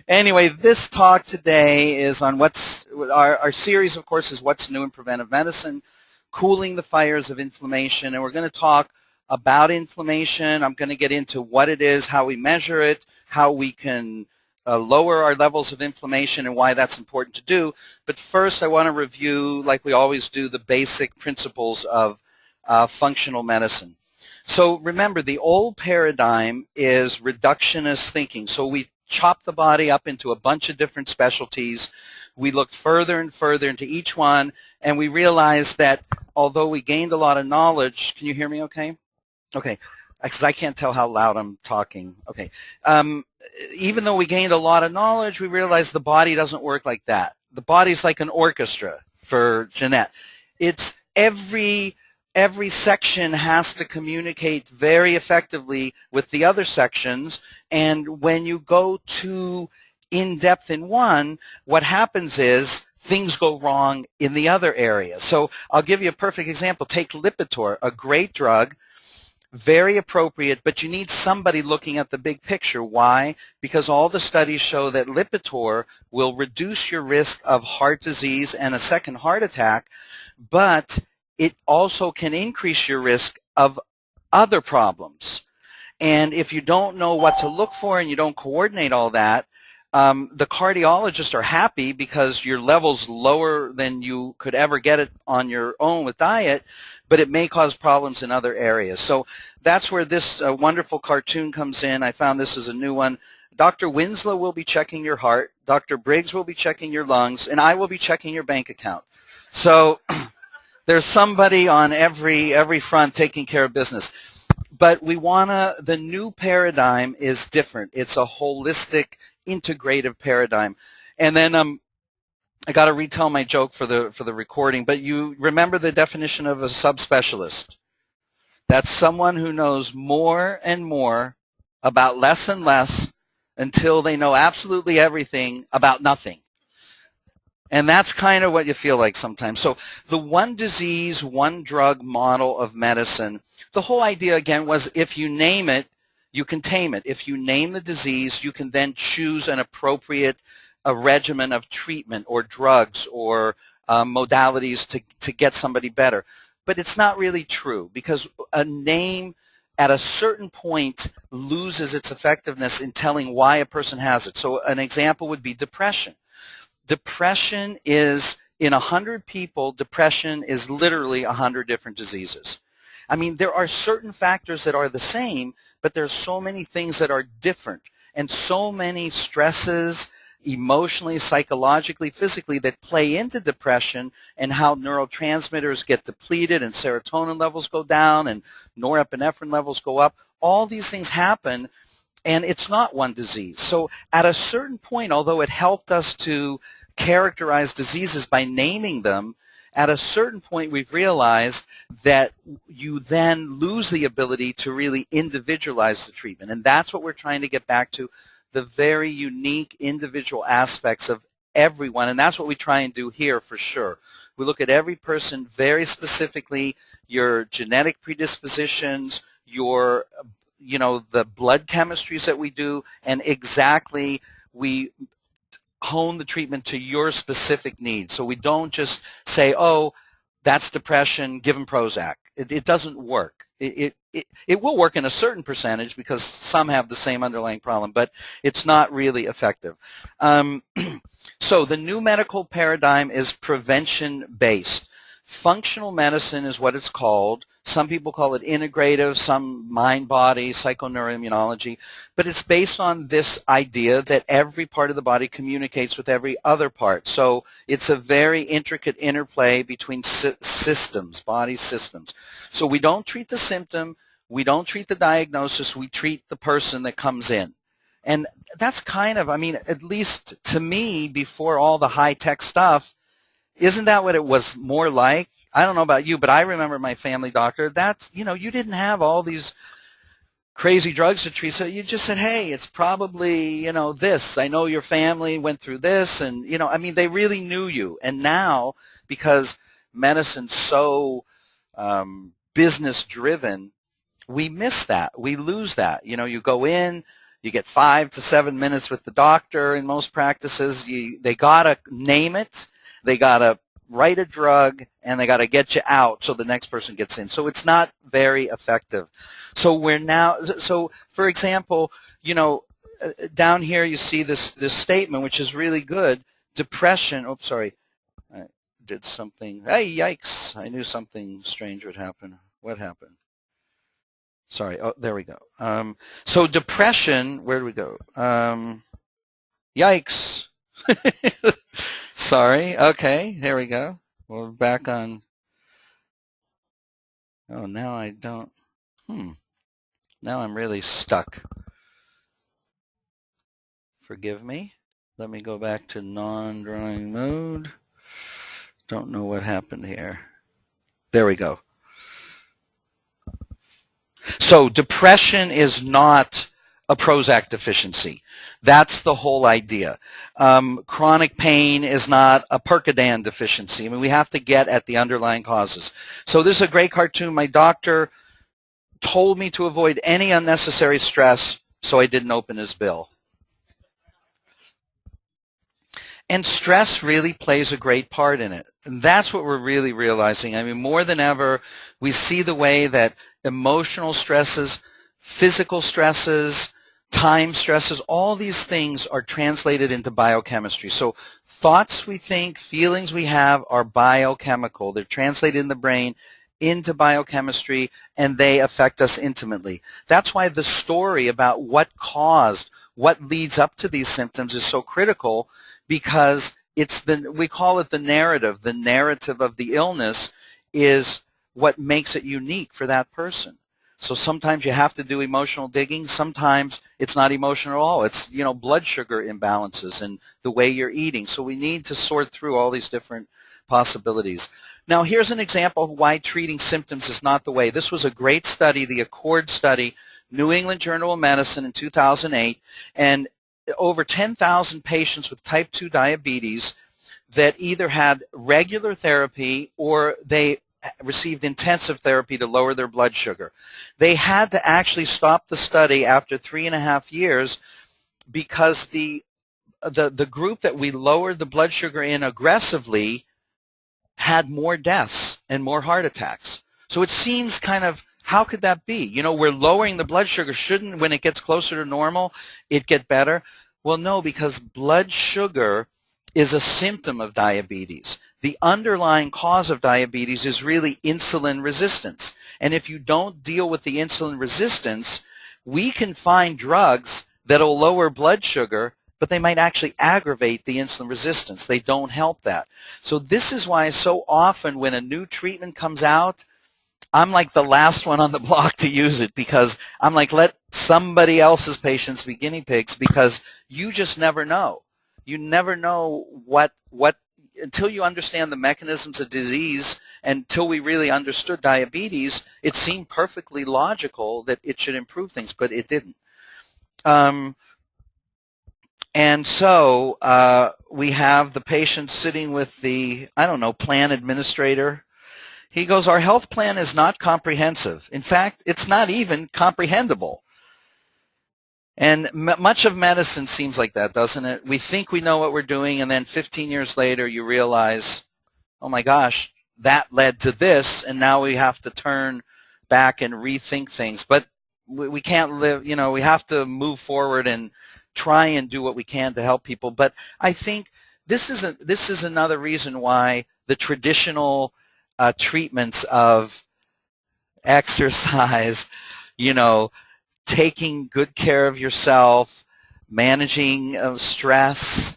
Anyway, this talk today is on our series, of course, is What's New in Preventive Medicine, Cooling the Fires of Inflammation. And we're going to talk about inflammation. I'm going to get into what it is, how we measure it, how we can lower our levels of inflammation and why that's important to do. But first, I want to review, like we always do, the basic principles of functional medicine. So remember, the old paradigm is reductionist thinking. So we chop the body up into a bunch of different specialties. We looked further and further into each one, and we realized that although we gained a lot of knowledge, can you hear me okay? Okay, because I can't tell how loud I'm talking. Okay. Even though we gained a lot of knowledge, we realized the body doesn't work like that. The body's like an orchestra for Jeanette. It's every section has to communicate very effectively with the other sections, and when you go too in-depth in one, what happens is things go wrong in the other area. So I'll give you a perfect example. Take Lipitor, a great drug, very appropriate, but you need somebody looking at the big picture. Why? Because all the studies show that Lipitor will reduce your risk of heart disease and a second heart attack, but it also can increase your risk of other problems. And if you don't know what to look for and you don't coordinate all that, the cardiologists are happy because your level's lower than you could ever get it on your own with diet, but it may cause problems in other areas. So that's where this wonderful cartoon comes in. I found this is a new one. Dr. Winslow will be checking your heart, Dr. Briggs will be checking your lungs, and I will be checking your bank account. So there's somebody on every front taking care of business. But the new paradigm is different. It's a holistic, integrative paradigm. And then I got to retell my joke for the recording, but you remember the definition of a subspecialist. That's someone who knows more and more about less and less until they know absolutely everything about nothing. And that's kind of what you feel like sometimes. So the one disease, one drug model of medicine, the whole idea, again, was if you name it, you can tame it. If you name the disease, you can then choose an appropriate regimen of treatment or drugs or modalities to get somebody better. But it's not really true, because a name at a certain point loses its effectiveness in telling why a person has it. So an example would be depression. Depression is, in 100 people, depression is literally 100 different diseases. I mean, there are certain factors that are the same, but there's so many things that are different, and so many stresses, emotionally, psychologically, physically, that play into depression, and how neurotransmitters get depleted and serotonin levels go down and norepinephrine levels go up. All these things happen, and it's not one disease. So at a certain point, although it helped us to characterize diseases by naming them, at a certain point we've realized that you then lose the ability to really individualize the treatment. And that's what we're trying to get back to, the very unique individual aspects of everyone. And that's what we try and do here for sure. We look at every person very specifically, your genetic predispositions, your the blood chemistries that we do, and exactly we hone the treatment to your specific needs. So we don't just say, oh, that's depression, give them Prozac. It doesn't work. It will work in a certain percentage because some have the same underlying problem, but it's not really effective. So the new medical paradigm is prevention-based. Functional medicine is what it's called. Some people call it integrative, some mind-body, psychoneuroimmunology, but it's based on this idea that every part of the body communicates with every other part. So it's a very intricate interplay between systems, body systems. So we don't treat the symptom, we don't treat the diagnosis, we treat the person that comes in. And that's kind of, I mean, at least to me, before all the high-tech stuff, isn't that what it was more like? I don't know about you, but I remember my family doctor. That's, you didn't have all these crazy drugs to treat, so you just said, hey, it's probably, this. I know your family went through this, and, I mean, they really knew you. And now, because medicine's so business-driven, we miss that. We lose that. You go in, You get 5 to 7 minutes with the doctor in most practices. They got to name it. They got to write a drug, and they got to get you out so the next person gets in. So it's not very effective. So for example, down here you see this statement, which is really good. Depression, oops, sorry, I did something. Hey, yikes, I knew something strange would happen. What happened? Sorry, oh, there we go. So depression, where do we go? Yikes. Sorry, okay, here we go. We're back on. Oh, now I don't. Now I'm really stuck. Forgive me. Let me go back to non-drawing mode. Don't know what happened here. There we go. So depression is not a Prozac deficiency. That's the whole idea. Chronic pain is not a Percodan deficiency. I mean, we have to get at the underlying causes. So this is a great cartoon. My doctor told me to avoid any unnecessary stress, so I didn't open his bill. And stress really plays a great part in it. And that's what we're really realizing. I mean, more than ever, we see the way that emotional stresses, physical stresses, time stresses, all these things are translated into biochemistry. So thoughts we think, feelings we have are biochemical. They're translated in the brain into biochemistry, and they affect us intimately. That's why the story about what leads up to these symptoms is so critical, because we call it the narrative. The narrative of the illness is what makes it unique for that person. So sometimes you have to do emotional digging. Sometimes it's not emotional at all. It's, blood sugar imbalances and the way you're eating. So we need to sort through all these different possibilities. Now here's an example of why treating symptoms is not the way. This was a great study, the Accord study, New England Journal of Medicine in 2008, and over 10,000 patients with type 2 diabetes that either had regular therapy or they received intensive therapy to lower their blood sugar. They had to actually stop the study after 3.5 years because the group that we lowered the blood sugar in aggressively had more deaths and more heart attacks. So it seems kind of, how could that be? We're lowering the blood sugar. Shouldn't, when it gets closer to normal, it get better? Well, no, because blood sugar is a symptom of diabetes. The underlying cause of diabetes is really insulin resistance. And if you don't deal with the insulin resistance, we can find drugs that will lower blood sugar, but they might actually aggravate the insulin resistance. They don't help that. So this is why so often when a new treatment comes out, I'm like the last one on the block to use it, because I'm like, let somebody else's patients be guinea pigs, because you just never know. You never know what until you understand the mechanisms of disease. Until we really understood diabetes, it seemed perfectly logical that it should improve things, but it didn't. And so we have the patient sitting with the, plan administrator. He goes, our health plan is not comprehensive. In fact, it's not even comprehensible. And much of medicine seems like that, doesn't it? We think we know what we're doing, and then 15 years later you realize, oh my gosh, that led to this, and now we have to turn back and rethink things. But we can't live, we have to move forward and try and do what we can to help people. But I think this is another reason why the traditional treatments of exercise, taking good care of yourself, managing stress,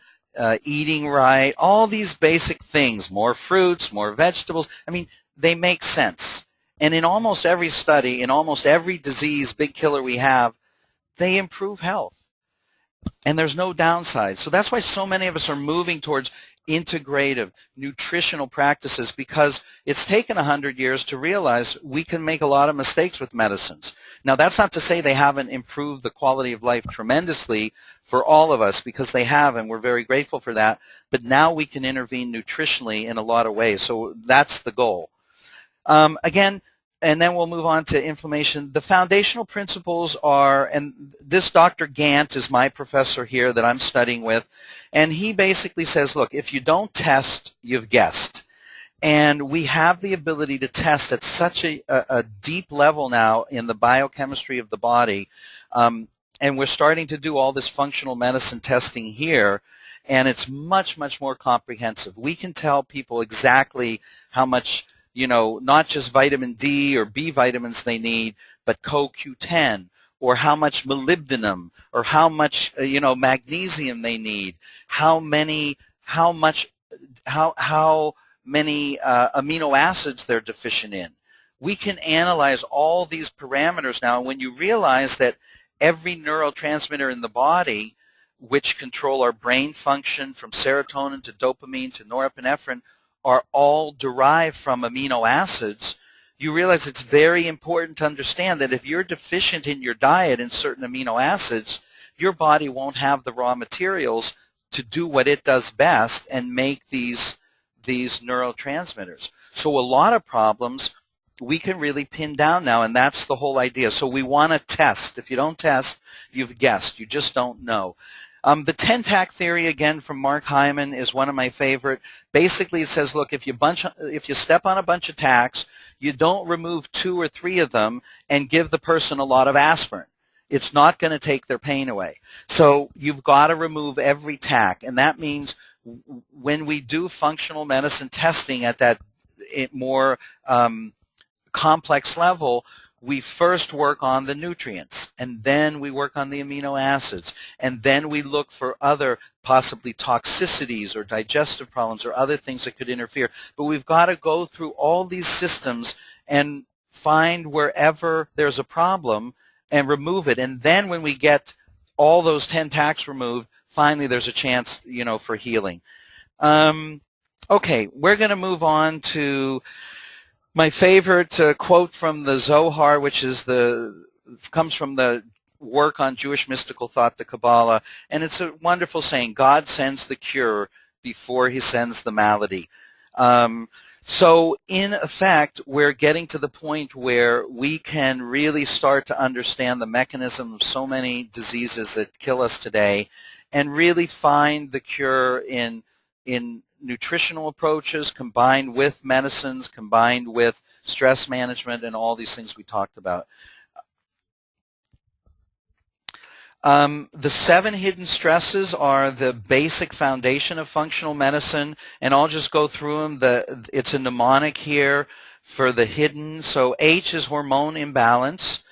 eating right, all these basic things, more fruits, more vegetables, they make sense. And in almost every study, in almost every disease, big killer we have, they improve health. And there's no downside. So that's why so many of us are moving towards integrative nutritional practices, because it's taken 100 years to realize we can make a lot of mistakes with medicines. Now, that's not to say they haven't improved the quality of life tremendously for all of us, because they have, and we're very grateful for that. But now we can intervene nutritionally in a lot of ways. So that's the goal. Again, and then we'll move on to inflammation. The foundational principles are, and this Dr. Gant is my professor here that I'm studying with, and he basically says, look, if you don't test, you've guessed. And we have the ability to test at such a deep level now in the biochemistry of the body, and we're starting to do all this functional medicine testing here, and it's much, much more comprehensive. We can tell people exactly how much, not just vitamin D or B vitamins they need, but CoQ10, or how much molybdenum, or how much, magnesium they need, how many amino acids they're deficient in. We can analyze all these parameters now, and when you realize that every neurotransmitter in the body, which control our brain function from serotonin to dopamine to norepinephrine, are all derived from amino acids, you realize it's very important to understand that if you're deficient in your diet in certain amino acids, your body won't have the raw materials to do what it does best and make these neurotransmitters. So a lot of problems we can really pin down now, and that's the whole idea. So we want to test. If you don't test, you've guessed. You just don't know. The 10-tack theory, again, from Mark Hyman, is one of my favorite. Basically, it says, look, if you step on a bunch of tacks, you don't remove 2 or 3 of them and give the person a lot of aspirin. It's not going to take their pain away. So you've got to remove every tack, and that means when we do functional medicine testing at that more complex level, we first work on the nutrients, and then we work on the amino acids, and then we look for other possibly toxicities or digestive problems or other things that could interfere. But we've got to go through all these systems and find wherever there's a problem and remove it. And then when we get all those 10 tacks removed, finally there's a chance, for healing. Okay, we're going to move on to my favorite quote from the Zohar, which comes from the work on Jewish mystical thought, the Kabbalah, and it's a wonderful saying: God sends the cure before he sends the malady. So in effect, we're getting to the point where we can really start to understand the mechanism of so many diseases that kill us today, and really find the cure in nutritional approaches combined with medicines, combined with stress management, and all these things we talked about. The 7 hidden stresses are the basic foundation of functional medicine, and I'll just go through them. It's a mnemonic here for the hidden. So H is hormone imbalance.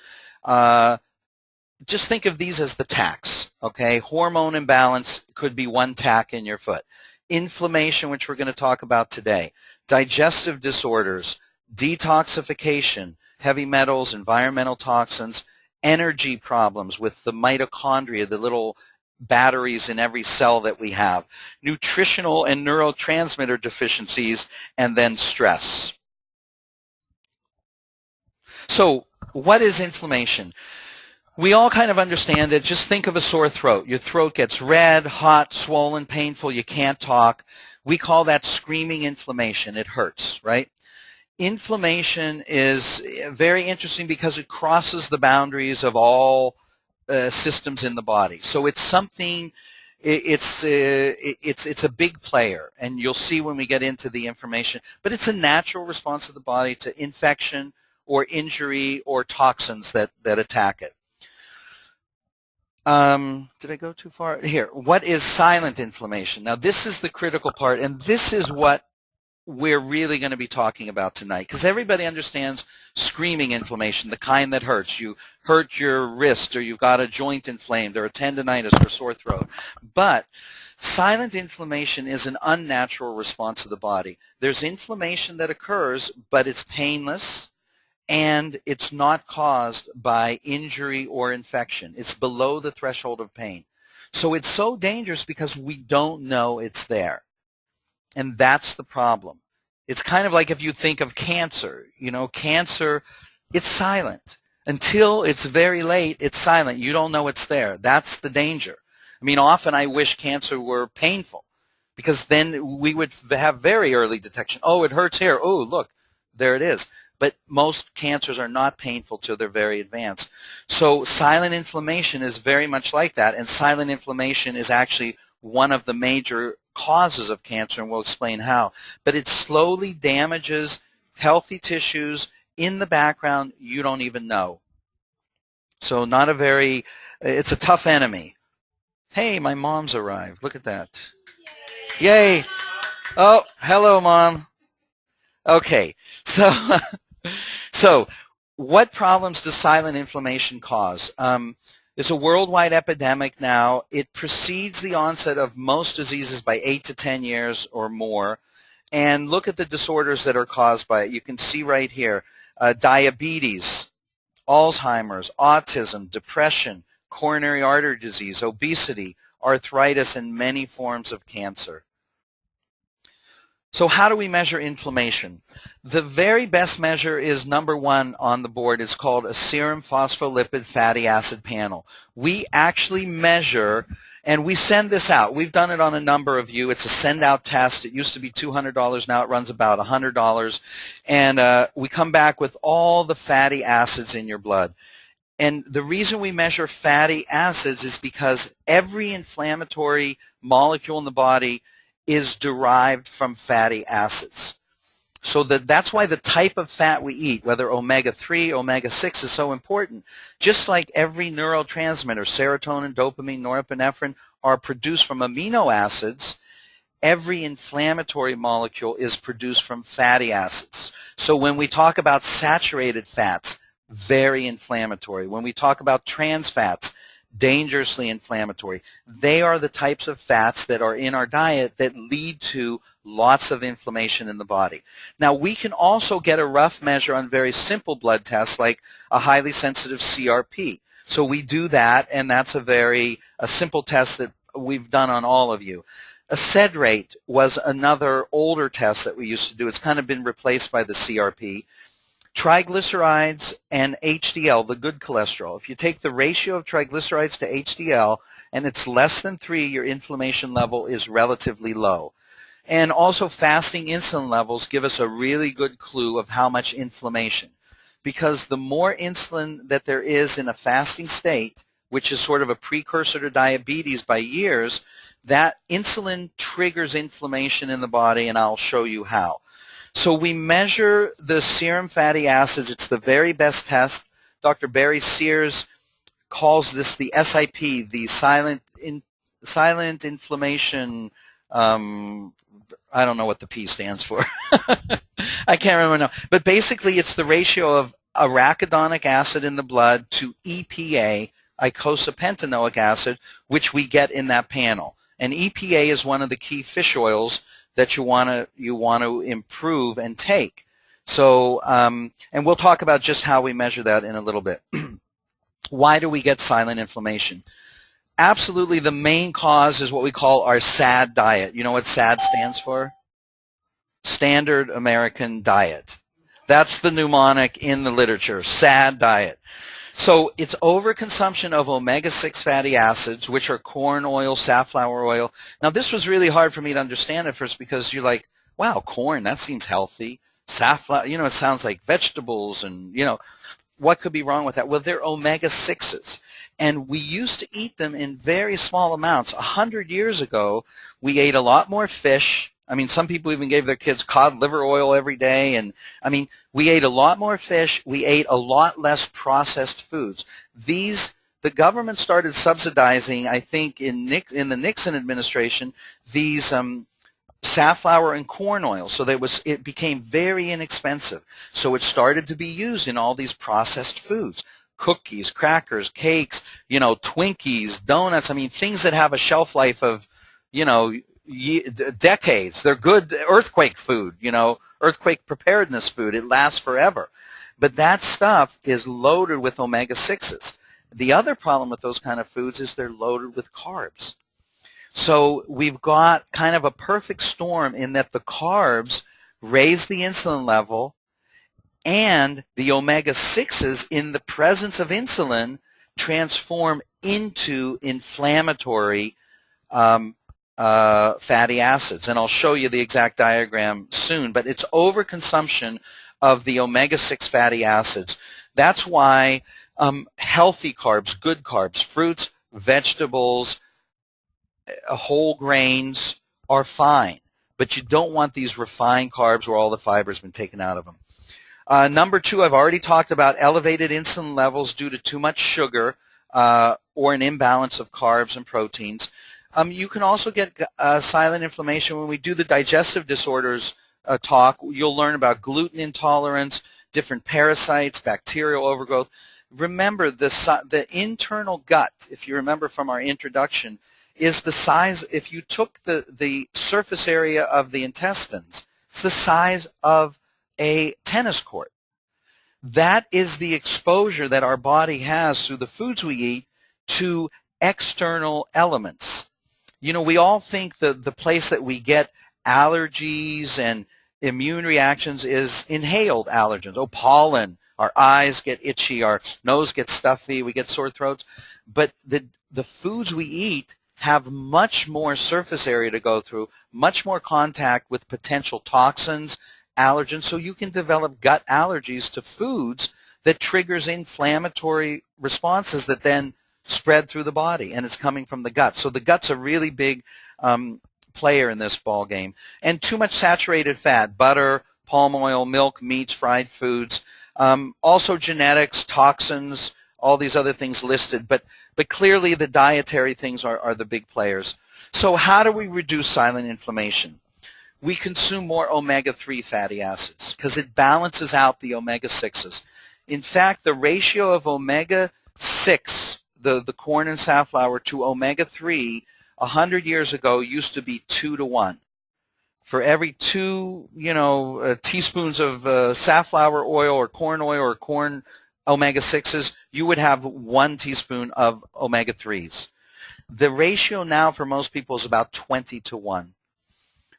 Just think of these as the tacks, okay? Hormone imbalance could be one tack in your foot. Inflammation, which we're going to talk about today. Digestive disorders, detoxification, heavy metals, environmental toxins, energy problems with the mitochondria, the little batteries in every cell that we have, nutritional and neurotransmitter deficiencies, and then stress. So what is inflammation? We all kind of understand it. Just think of a sore throat. Your throat gets red, hot, swollen, painful. You can't talk. We call that screaming inflammation. It hurts, right? Inflammation is very interesting because it crosses the boundaries of all systems in the body. So it's something. It's a big player, and you'll see when we get into the information. But it's a natural response of the body to infection or injury or toxins that attack it. Did I go too far? Here, what is silent inflammation? Now, this is the critical part, and this is what we're really going to be talking about tonight, because everybody understands screaming inflammation, the kind that hurts. You hurt your wrist, or you've got a joint inflamed, or a tendonitis, or a sore throat. But silent inflammation is an unnatural response of the body. There's inflammation that occurs, but it's painless, and it's not caused by injury or infection. It's below the threshold of pain. So it's so dangerous because we don't know it's there. And that's the problem. It's kind of like if you think of cancer. Cancer, it's silent. Until it's very late, it's silent. You don't know it's there. That's the danger. I mean, often I wish cancer were painful, because then we would have very early detection. Oh, it hurts here. Oh, look, there it is. but most cancers are not painful till they're very advanced. So silent inflammation is very much like that, and silent inflammation is actually one of the major causes of cancer, and we'll explain how. But it slowly damages healthy tissues in the background you don't even know. So not a very, it's a tough enemy. Hey, my mom's arrived. Look at that. Yay. Oh, hello, Mom. Okay, so what problems does silent inflammation cause? It's a worldwide epidemic now. It precedes the onset of most diseases by 8 to 10 years or more. And look at the disorders that are caused by it. You can see right here, diabetes, Alzheimer's, autism, depression, coronary artery disease, obesity, arthritis, and many forms of cancer. So how do we measure inflammation? The very best measure is number one on the board. It's called a serum phospholipid fatty acid panel. We actually measure, and we send this out. We've done it on a number of you. It's a send-out test. It used to be $200. Now it runs about $100. And we come back with all the fatty acids in your blood. And the reason we measure fatty acids is because every inflammatory molecule in the body is derived from fatty acids. So that's why the type of fat we eat, whether omega-3, omega-6, is so important. Just like every neurotransmitter, serotonin, dopamine, norepinephrine, are produced from amino acids, every inflammatory molecule is produced from fatty acids. So when we talk about saturated fats, very inflammatory. When we talk about trans fats, dangerously inflammatory. They are the types of fats that are in our diet that lead to lots of inflammation in the body. Now, we can also get a rough measure on very simple blood tests like a highly sensitive CRP. So we do that, and that's a simple test that we've done on all of you. A SED rate was another older test that we used to do. It's kind of been replaced by the CRP. Triglycerides and HDL, the good cholesterol. If you take the ratio of triglycerides to HDL and it's less than 3, your inflammation level is relatively low. And also fasting insulin levels give us a really good clue of how much inflammation. Because the more insulin that there is in a fasting state, which is sort of a precursor to diabetes by years, that insulin triggers inflammation in the body, and I'll show you how. So we measure the serum fatty acids. It's the very best test. Dr. Barry Sears calls this the SIP, the silent inflammation. I don't know what the P stands for. I can't remember now. But basically, it's the ratio of arachidonic acid in the blood to EPA, eicosapentaenoic acid, which we get in that panel. And EPA is one of the key fish oils that you want to improve and take. So, and we'll talk about just how we measure that in a little bit. Why do we get silent inflammation? Absolutely, the main cause is what we call our SAD diet. You know what SAD stands for? Standard American Diet. That's the mnemonic in the literature, SAD diet. So it's overconsumption of omega-6 fatty acids, which are corn oil, safflower oil. Now, this was really hard for me to understand at first because you're like, wow, corn, that seems healthy. Safflower, it sounds like vegetables and, what could be wrong with that? Well, they're omega-6s. And we used to eat them in very small amounts. 100 years ago, we ate a lot more fish. I mean, some people even gave their kids cod liver oil every day. And, we ate a lot more fish. We ate a lot less processed foods. The government started subsidizing, I think, in the Nixon administration, these safflower and corn oil. So it became very inexpensive. So it started to be used in all these processed foods. Cookies, crackers, cakes, Twinkies, donuts. Things that have a shelf life of, decades. They're good earthquake food, earthquake preparedness food. It lasts forever. But that stuff is loaded with omega-6s. The other problem with those kind of foods is they're loaded with carbs. So we've got kind of a perfect storm in that the carbs raise the insulin level, and the omega-6s in the presence of insulin transform into inflammatory fatty acids. And I'll show you the exact diagram soon, but it's overconsumption of the omega-6 fatty acids. That's why healthy carbs, good carbs, fruits, vegetables, whole grains are fine, but you don't want these refined carbs where all the fiber has been taken out of them. Number 2, I've already talked about elevated insulin levels due to too much sugar or an imbalance of carbs and proteins. You can also get silent inflammation. When we do the digestive disorders talk, you'll learn about gluten intolerance, different parasites, bacterial overgrowth. Remember, the internal gut, if you remember from our introduction, is the size, if you took the surface area of the intestines, it's the size of a tennis court. That is the exposure that our body has through the foods we eat to external elements. You know, we all think the place that we get allergies and immune reactions is inhaled allergens. Oh, pollen, our eyes get itchy, our nose gets stuffy, we get sore throats. But the foods we eat have much more surface area to go through, much more contact with potential toxins, allergens, so you can develop gut allergies to foods that triggers inflammatory responses that then spread through the body, and it's coming from the gut. So the gut's a really big player in this ball game. And too much saturated fat, butter, palm oil, milk, meats, fried foods, also genetics, toxins, all these other things listed, but clearly the dietary things are the big players. So how do we reduce silent inflammation? We consume more omega-3 fatty acids because it balances out the omega-6s. In fact, the ratio of omega-6, the corn and safflower, to omega-3 100 years ago used to be 2 to 1. For every 2, teaspoons of safflower oil or corn omega-6s, you would have 1 teaspoon of omega-3s. The ratio now for most people is about 20 to 1.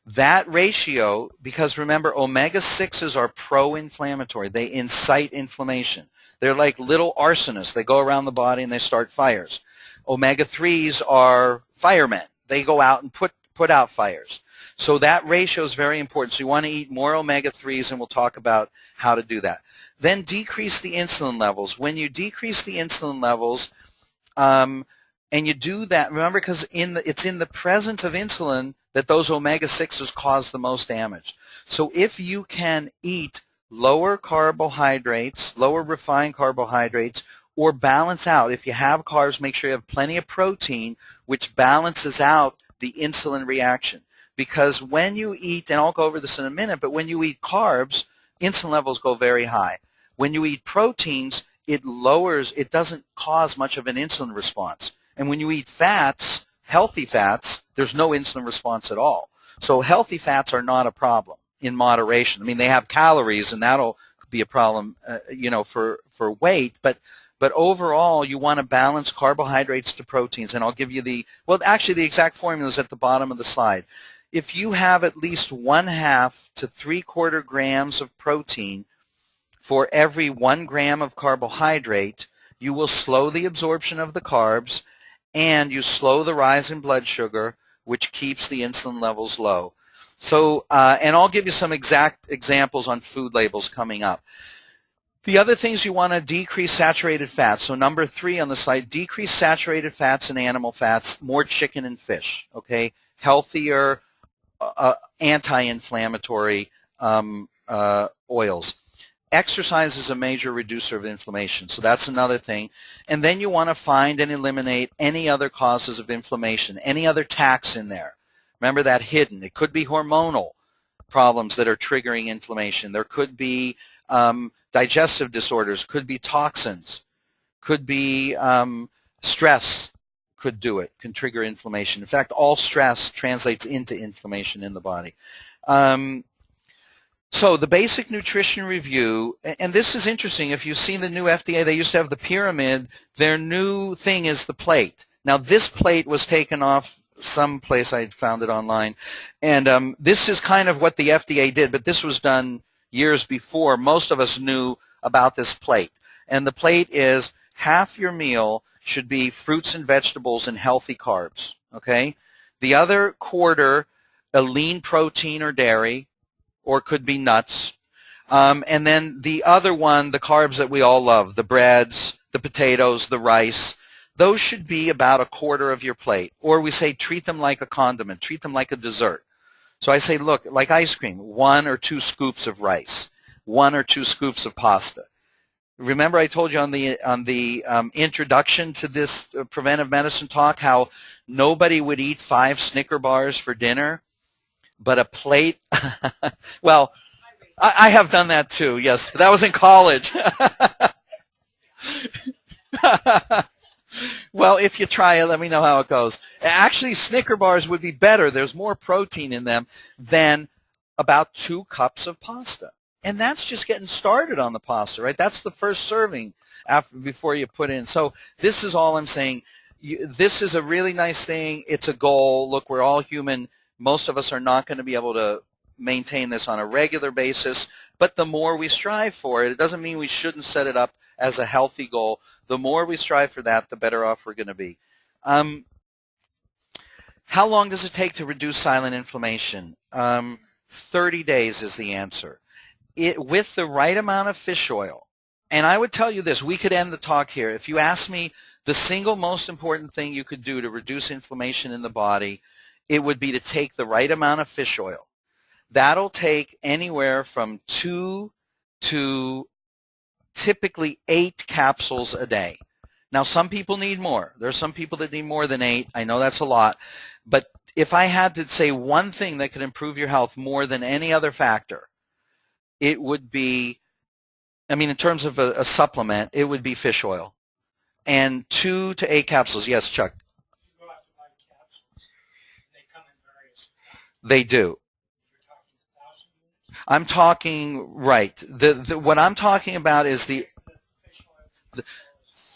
That ratio, because remember, omega-6s are pro-inflammatory. They incite inflammation. They're like little arsonists. They go around the body and they start fires. Omega-3s are firemen. They go out and put out fires. So that ratio is very important. So you want to eat more omega-3s, and we'll talk about how to do that. Then decrease the insulin levels. When you decrease the insulin levels, and you do that, remember, because it's in the presence of insulin that those omega-6s cause the most damage. So if you can eat lower carbohydrates, lower refined carbohydrates, or balance out, if you have carbs, make sure you have plenty of protein, which balances out the insulin reaction. Because when you eat, and I'll go over this in a minute, but when you eat carbs, insulin levels go very high. When you eat proteins, it doesn't cause much of an insulin response. And when you eat fats, healthy fats, there's no insulin response at all. So healthy fats are not a problem in moderation. I mean, they have calories, and that'll be a problem, for weight. But overall, you want to balance carbohydrates to proteins. And I'll give you the exact formula is at the bottom of the slide. If you have at least 1/2 to 3/4 grams of protein for every 1 gram of carbohydrate, you will slow the absorption of the carbs, and you slow the rise in blood sugar, which keeps the insulin levels low. So, and I'll give you some exact examples on food labels coming up. The other things you want to decrease saturated fats. So number 3 on the slide, decrease saturated fats and animal fats, more chicken and fish, okay? Healthier, anti-inflammatory oils. Exercise is a major reducer of inflammation, so that's another thing. And then you want to find and eliminate any other causes of inflammation, any other tax in there. Remember that hidden. It could be hormonal problems that are triggering inflammation. There could be digestive disorders, could be toxins, could be stress could do it, can trigger inflammation. In fact, all stress translates into inflammation in the body. So the basic nutrition review, and this is interesting. If you've seen the new FDA, they used to have the pyramid. Their new thing is the plate. Now, this plate was taken off someplace. I found it online. And this is kind of what the FDA did, but this was done years before. Most of us knew about this plate. And the plate is half your meal should be fruits and vegetables and healthy carbs, okay? The other quarter, a lean protein or dairy, or could be nuts. And then the other one, the carbs that we all love, the breads, the potatoes, the rice, those should be about a quarter of your plate. Or we say treat them like a condiment, treat them like a dessert. So I say, look, like ice cream, 1 or 2 scoops of rice, 1 or 2 scoops of pasta. Remember I told you on the introduction to this preventive medicine talk how nobody would eat 5 Snicker bars for dinner, but a plate, well, I have done that too, yes, but that was in college. Well, if you try it, let me know how it goes. Actually, Snicker bars would be better. There's more protein in them than about 2 cups of pasta. And that's just getting started on the pasta, right? That's the first serving before you put in. So this is all I'm saying. This is a really nice thing. It's a goal. Look, we're all human. Most of us are not going to be able to maintain this on a regular basis, but the more we strive for it, it doesn't mean we shouldn't set it up as a healthy goal. The more we strive for that, the better off we're going to be. How long does it take to reduce silent inflammation? 30 days is the answer. With the right amount of fish oil, and I would tell you this, we could end the talk here. If you ask me the single most important thing you could do to reduce inflammation in the body, it would be to take the right amount of fish oil. That'll take anywhere from 2 to typically 8 capsules a day. Now, some people need more. There are some people that need more than 8. I know that's a lot. But if I had to say one thing that could improve your health more than any other factor, it would be, I mean, in terms of a supplement, it would be fish oil. And 2 to 8 capsules. Yes, Chuck? You go out to buy capsules. They come in various. They do. I'm talking, right. What I'm talking about is the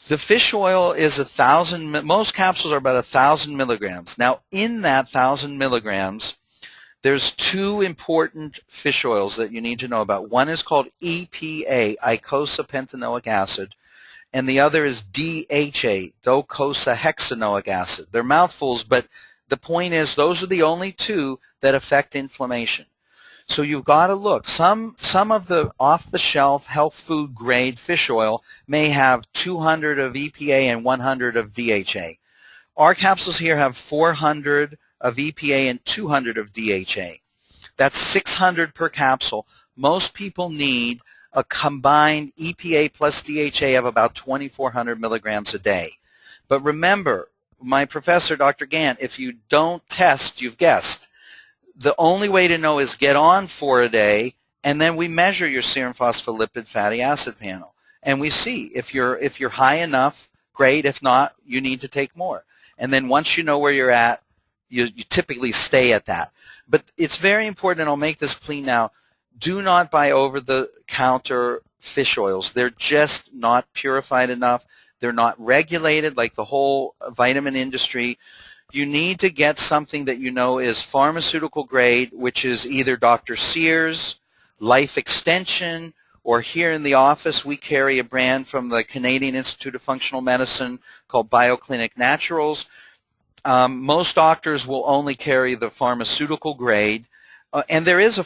fish oil is 1,000, most capsules are about 1,000 milligrams. Now, in that 1,000 milligrams, there's 2 important fish oils that you need to know about. One is called EPA, eicosapentaenoic acid, and the other is DHA, docosahexaenoic acid. They're mouthfuls, but the point is those are the only 2 that affect inflammation. So you've got to look. Some of the off-the-shelf health food grade fish oil may have 200 of EPA and 100 of DHA. Our capsules here have 400 of EPA and 200 of DHA. That's 600 per capsule. Most people need a combined EPA plus DHA of about 2,400 milligrams a day. But remember, my professor, Dr. Gant, if you don't test, you've guessed. The only way to know is get on for a day, and then we measure your serum phospholipid fatty acid panel. And we see if you're high enough, great. If not, you need to take more. And then once you know where you're at, you typically stay at that. But it's very important, and I'll make this clean now, do not buy over-the-counter fish oils. They're just not purified enough. They're not regulated like the whole vitamin industry. You need to get something that you know is pharmaceutical grade, which is either Dr. Sears, Life Extension, or here in the office we carry a brand from the Canadian Institute of Functional Medicine called Bioclinic Naturals. Most doctors will only carry the pharmaceutical grade, and there is a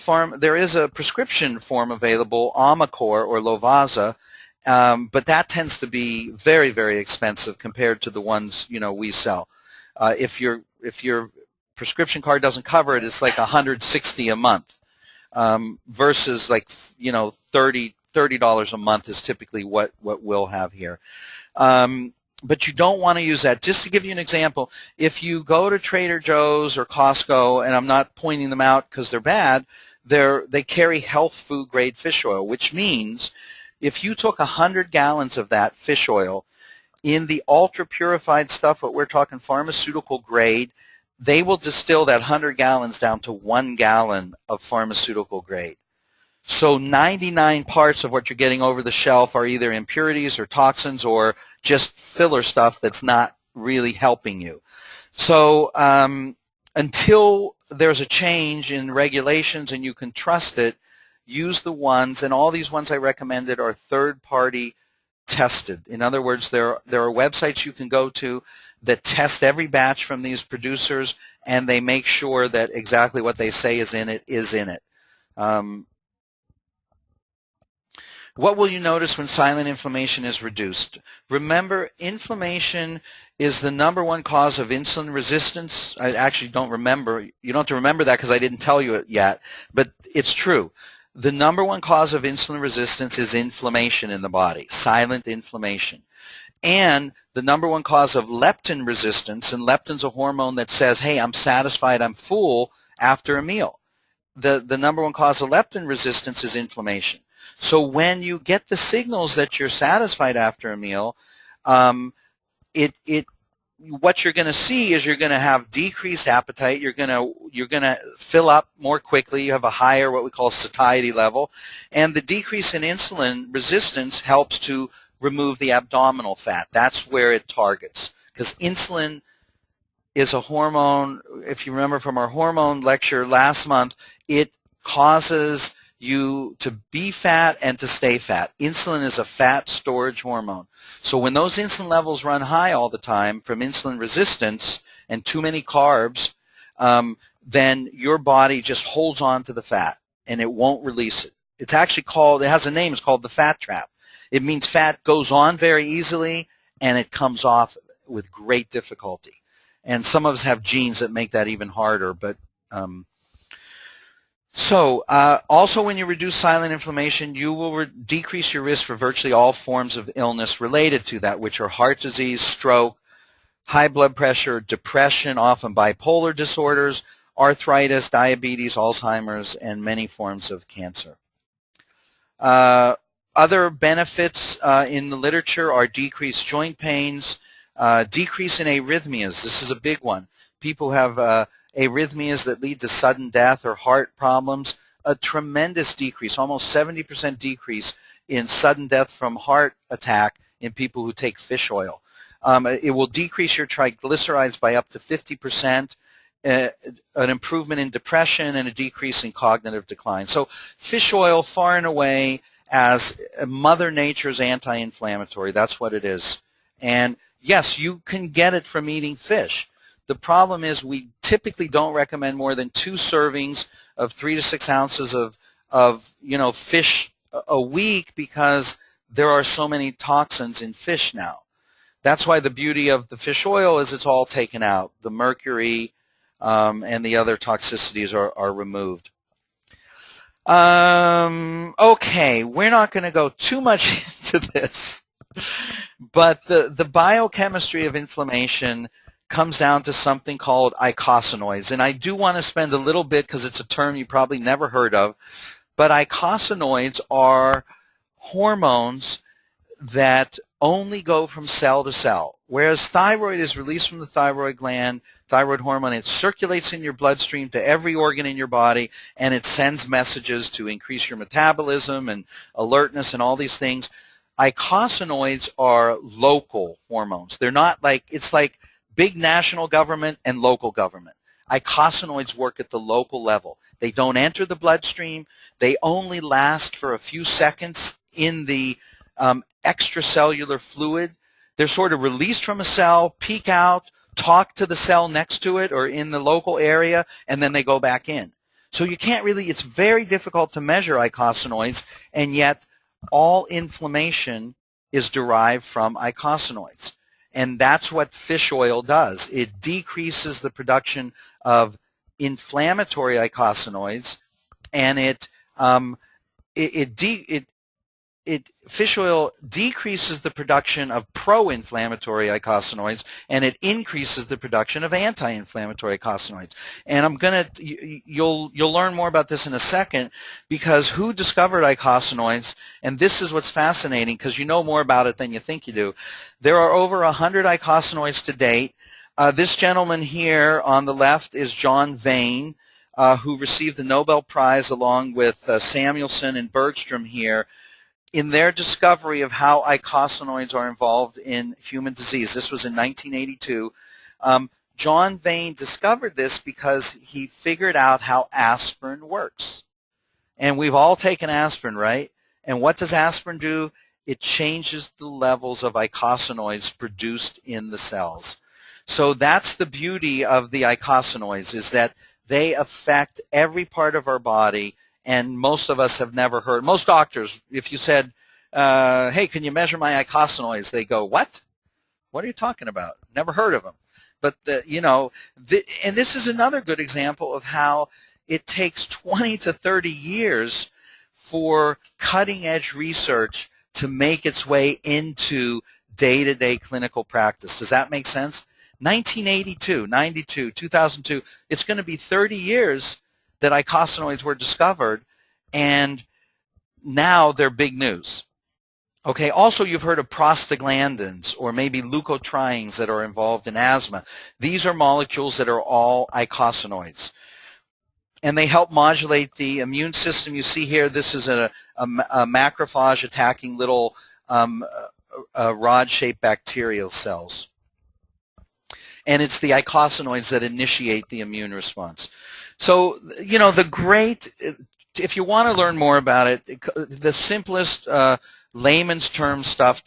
prescription form available, Omicor or Lovaza, but that tends to be very, very expensive compared to the ones we sell. If your prescription card doesn't cover it, it's like $160 a month, versus like $30 a month is typically what we'll have here. But you don't want to use that. Just to give you an example, if you go to Trader Joe's or Costco, and I'm not pointing them out because they're bad, they carry health food grade fish oil, which means if you took 100 gallons of that fish oil, in the ultra-purified stuff, what we're talking pharmaceutical grade, they will distill that 100 gallons down to 1 gallon of pharmaceutical grade. So 99 parts of what you're getting over the shelf are either impurities or toxins or just filler stuff that's not really helping you. So until there's a change in regulations and you can trust it, use the ones, and all these ones I recommended are third-party tested. In other words, there are websites you can go to that test every batch from these producers, and they make sure that exactly what they say is in it is in it. What will you notice when silent inflammation is reduced? Remember, inflammation is the #1 cause of insulin resistance. I actually don't remember. You don't have to remember that because I didn't tell you it yet, but it's true. The #1 cause of insulin resistance is inflammation in the body, silent inflammation. And the #1 cause of leptin resistance, and leptin's a hormone that says, hey, I'm satisfied, I'm full after a meal. The #1 cause of leptin resistance is inflammation. So when you get the signals that you're satisfied after a meal, what you're going to see is you're going to have decreased appetite. You're going to fill up more quickly. You have a higher what we call satiety level, and the decrease in insulin resistance helps to remove the abdominal fat. That's where it targets, because insulin is a hormone. If you remember from our hormone lecture last month, it causes you to be fat and to stay fat. Insulin is a fat storage hormone. So when those insulin levels run high all the time from insulin resistance and too many carbs, then your body just holds on to the fat and it won't release it. It's actually called, it has a name, it's called the fat trap. It means fat goes on very easily and it comes off with great difficulty. And some of us have genes that make that even harder, but also when you reduce silent inflammation, you will decrease your risk for virtually all forms of illness related to that, which are heart disease, stroke, high blood pressure, depression, often bipolar disorders, arthritis, diabetes, Alzheimer's, and many forms of cancer. Other benefits in the literature are decreased joint pains, decrease in arrhythmias. This is a big one. People have arrhythmias that lead to sudden death or heart problems, a tremendous decrease, almost 70% decrease in sudden death from heart attack in people who take fish oil. It will decrease your triglycerides by up to 50%, an improvement in depression, and a decrease in cognitive decline. So fish oil, far and away, as Mother Nature's anti-inflammatory. That's what it is. And yes, you can get it from eating fish. The problem is we typically don't recommend more than 2 servings of 3 to 6 ounces of fish a week, because there are so many toxins in fish now. That's why the beauty of the fish oil is it's all taken out. The mercury and the other toxicities are removed. Okay, we're not going to go too much into this, but the biochemistry of inflammation comes down to something called eicosanoids. And I do want to spend a little bit, because it's a term you probably never heard of, but eicosanoids are hormones that only go from cell to cell. Whereas thyroid is released from the thyroid gland, thyroid hormone, it circulates in your bloodstream to every organ in your body, and it sends messages to increase your metabolism and alertness and all these things. Eicosanoids are local hormones. They're not like, it's like big national government and local government. Eicosanoids work at the local level. They don't enter the bloodstream. They only last for a few seconds in the extracellular fluid. They're sort of released from a cell, peek out, talk to the cell next to it or in the local area, and then they go back in. So you can't really, it's very difficult to measure eicosanoids, and yet all inflammation is derived from eicosanoids. And that's what fish oil does. It decreases the production of inflammatory eicosanoids, and fish oil decreases the production of pro-inflammatory eicosanoids, and it increases the production of anti-inflammatory eicosanoids. And you'll learn more about this in a second, because who discovered eicosanoids? And this is what's fascinating, because you know more about it than you think you do. There are over 100 eicosanoids to date. This gentleman here on the left is John Vane, who received the Nobel Prize along with Samuelson and Bergstrom here, in their discovery of how eicosanoids are involved in human disease. This was in 1982. John Vane discovered this because he figured out how aspirin works. And we've all taken aspirin, right? And what does aspirin do? It changes the levels of eicosanoids produced in the cells. So that's the beauty of the eicosanoids, is that they affect every part of our body. And most of us have never heard, most doctors, if you said, hey, can you measure my eicosanoids? They go, what? What are you talking about? Never heard of them. But, and this is another good example of how it takes 20 to 30 years for cutting-edge research to make its way into day-to-day clinical practice. Does that make sense? 1982, 92, 2002, it's going to be 30 years that eicosanoids were discovered, and now they're big news. Okay, also you've heard of prostaglandins or maybe leukotrienes that are involved in asthma. These are molecules that are all eicosanoids. And they help modulate the immune system. You see here, this is a macrophage attacking little rod-shaped bacterial cells. And it's the eicosanoids that initiate the immune response. So, if you want to learn more about it, the simplest layman's term stuff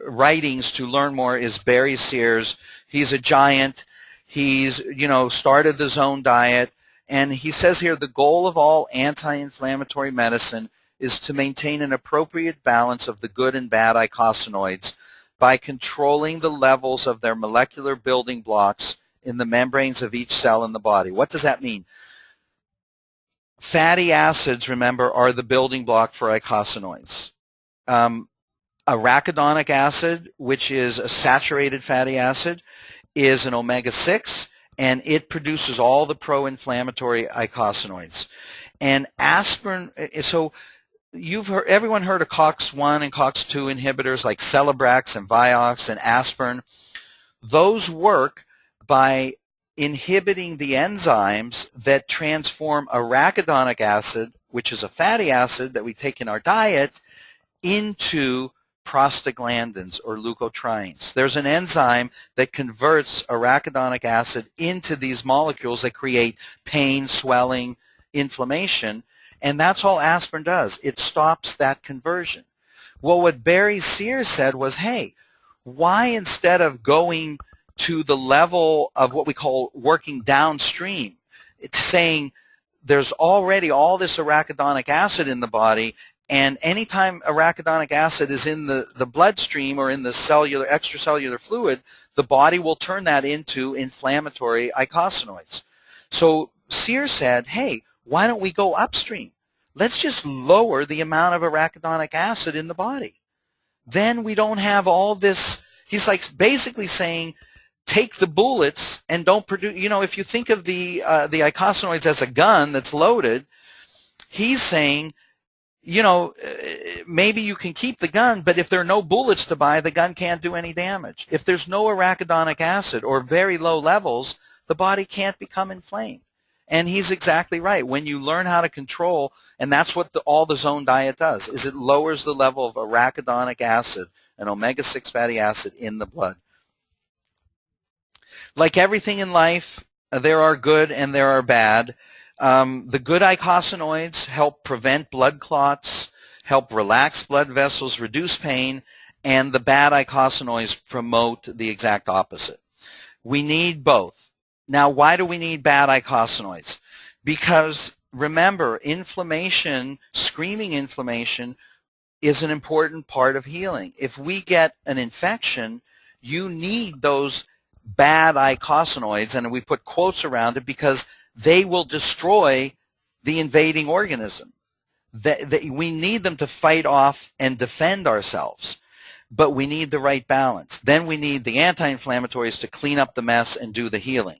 writings to learn more is Barry Sears. He's a giant. He's, started the Zone diet. And he says here, the goal of all anti-inflammatory medicine is to maintain an appropriate balance of the good and bad eicosanoids by controlling the levels of their molecular building blocks in the membranes of each cell in the body. What does that mean? Fatty acids, remember, are the building block for eicosanoids. Arachidonic acid, which is a saturated fatty acid, is an omega-6, and it produces all the pro-inflammatory eicosanoids. And aspirin, so everyone heard of COX-1 and COX-2 inhibitors like Celebrex and Vioxx and aspirin. Those work by inhibiting the enzymes that transform arachidonic acid, which is a fatty acid that we take in our diet, into prostaglandins or leukotrienes. There's an enzyme that converts arachidonic acid into these molecules that create pain, swelling, inflammation, and that's all aspirin does. It stops that conversion. Well, what Barry Sears said was, hey, why instead of going to the level of what we call working downstream, it's saying there's already all this arachidonic acid in the body, and anytime arachidonic acid is in the bloodstream or in the extracellular fluid, the body will turn that into inflammatory eicosanoids. So Sears said, hey, why don't we go upstream? Let's just lower the amount of arachidonic acid in the body. Then we don't have all this. He's like basically saying, take the bullets and don't produce. If you think of the eicosanoids as a gun that's loaded, he's saying, maybe you can keep the gun, but if there are no bullets to buy, the gun can't do any damage. If there's no arachidonic acid or very low levels, the body can't become inflamed. And he's exactly right. When you learn how to control, and that's what all the Zone diet does, is it lowers the level of arachidonic acid, an omega-6 fatty acid in the blood. Like everything in life, there are good and there are bad. The good eicosanoids help prevent blood clots, help relax blood vessels, reduce pain, and the bad eicosanoids promote the exact opposite. We need both. Now, why do we need bad eicosanoids? Because remember, inflammation, screaming inflammation, is an important part of healing. If we get an infection, you need those bad eicosanoids, and we put quotes around it because they will destroy the invading organism. We need them to fight off and defend ourselves, but we need the right balance. Then we need the anti-inflammatories to clean up the mess and do the healing.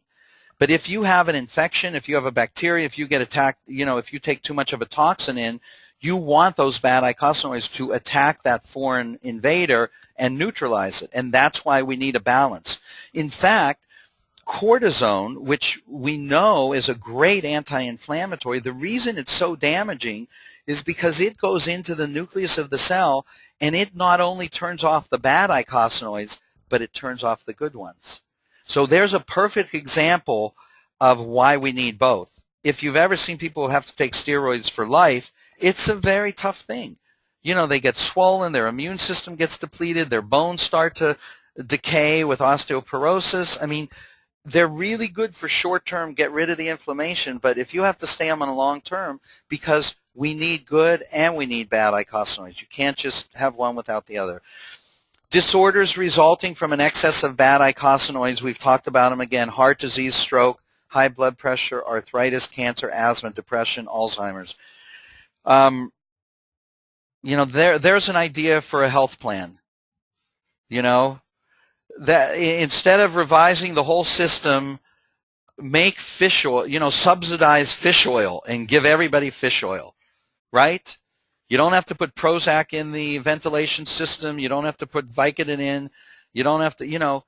But if you have an infection, if you have a bacteria, if you get attacked, if you take too much of a toxin in, you want those bad eicosanoids to attack that foreign invader and neutralize it. And that's why we need a balance. In fact, cortisone, which we know is a great anti-inflammatory, the reason it's so damaging is because it goes into the nucleus of the cell and it not only turns off the bad eicosanoids, but it turns off the good ones. So there's a perfect example of why we need both. If you've ever seen people who have to take steroids for life, it's a very tough thing. They get swollen, their immune system gets depleted, their bones start to decay with osteoporosis. I mean, they're really good for short term, get rid of the inflammation, but if you have to stay on them long term, because We need good and we need bad eicosanoids. You can't just have one without the other. Disorders resulting from an excess of bad eicosanoids, we've talked about them again: heart disease, stroke, high blood pressure, arthritis, cancer, asthma, depression, Alzheimer's. You know, there's an idea for a health plan. You know, that instead of revising the whole system, make fish oil, you know, subsidize fish oil and give everybody fish oil, right? You don't have to put Prozac in the ventilation system. You don't have to put Vicodin in. You don't have to, you know,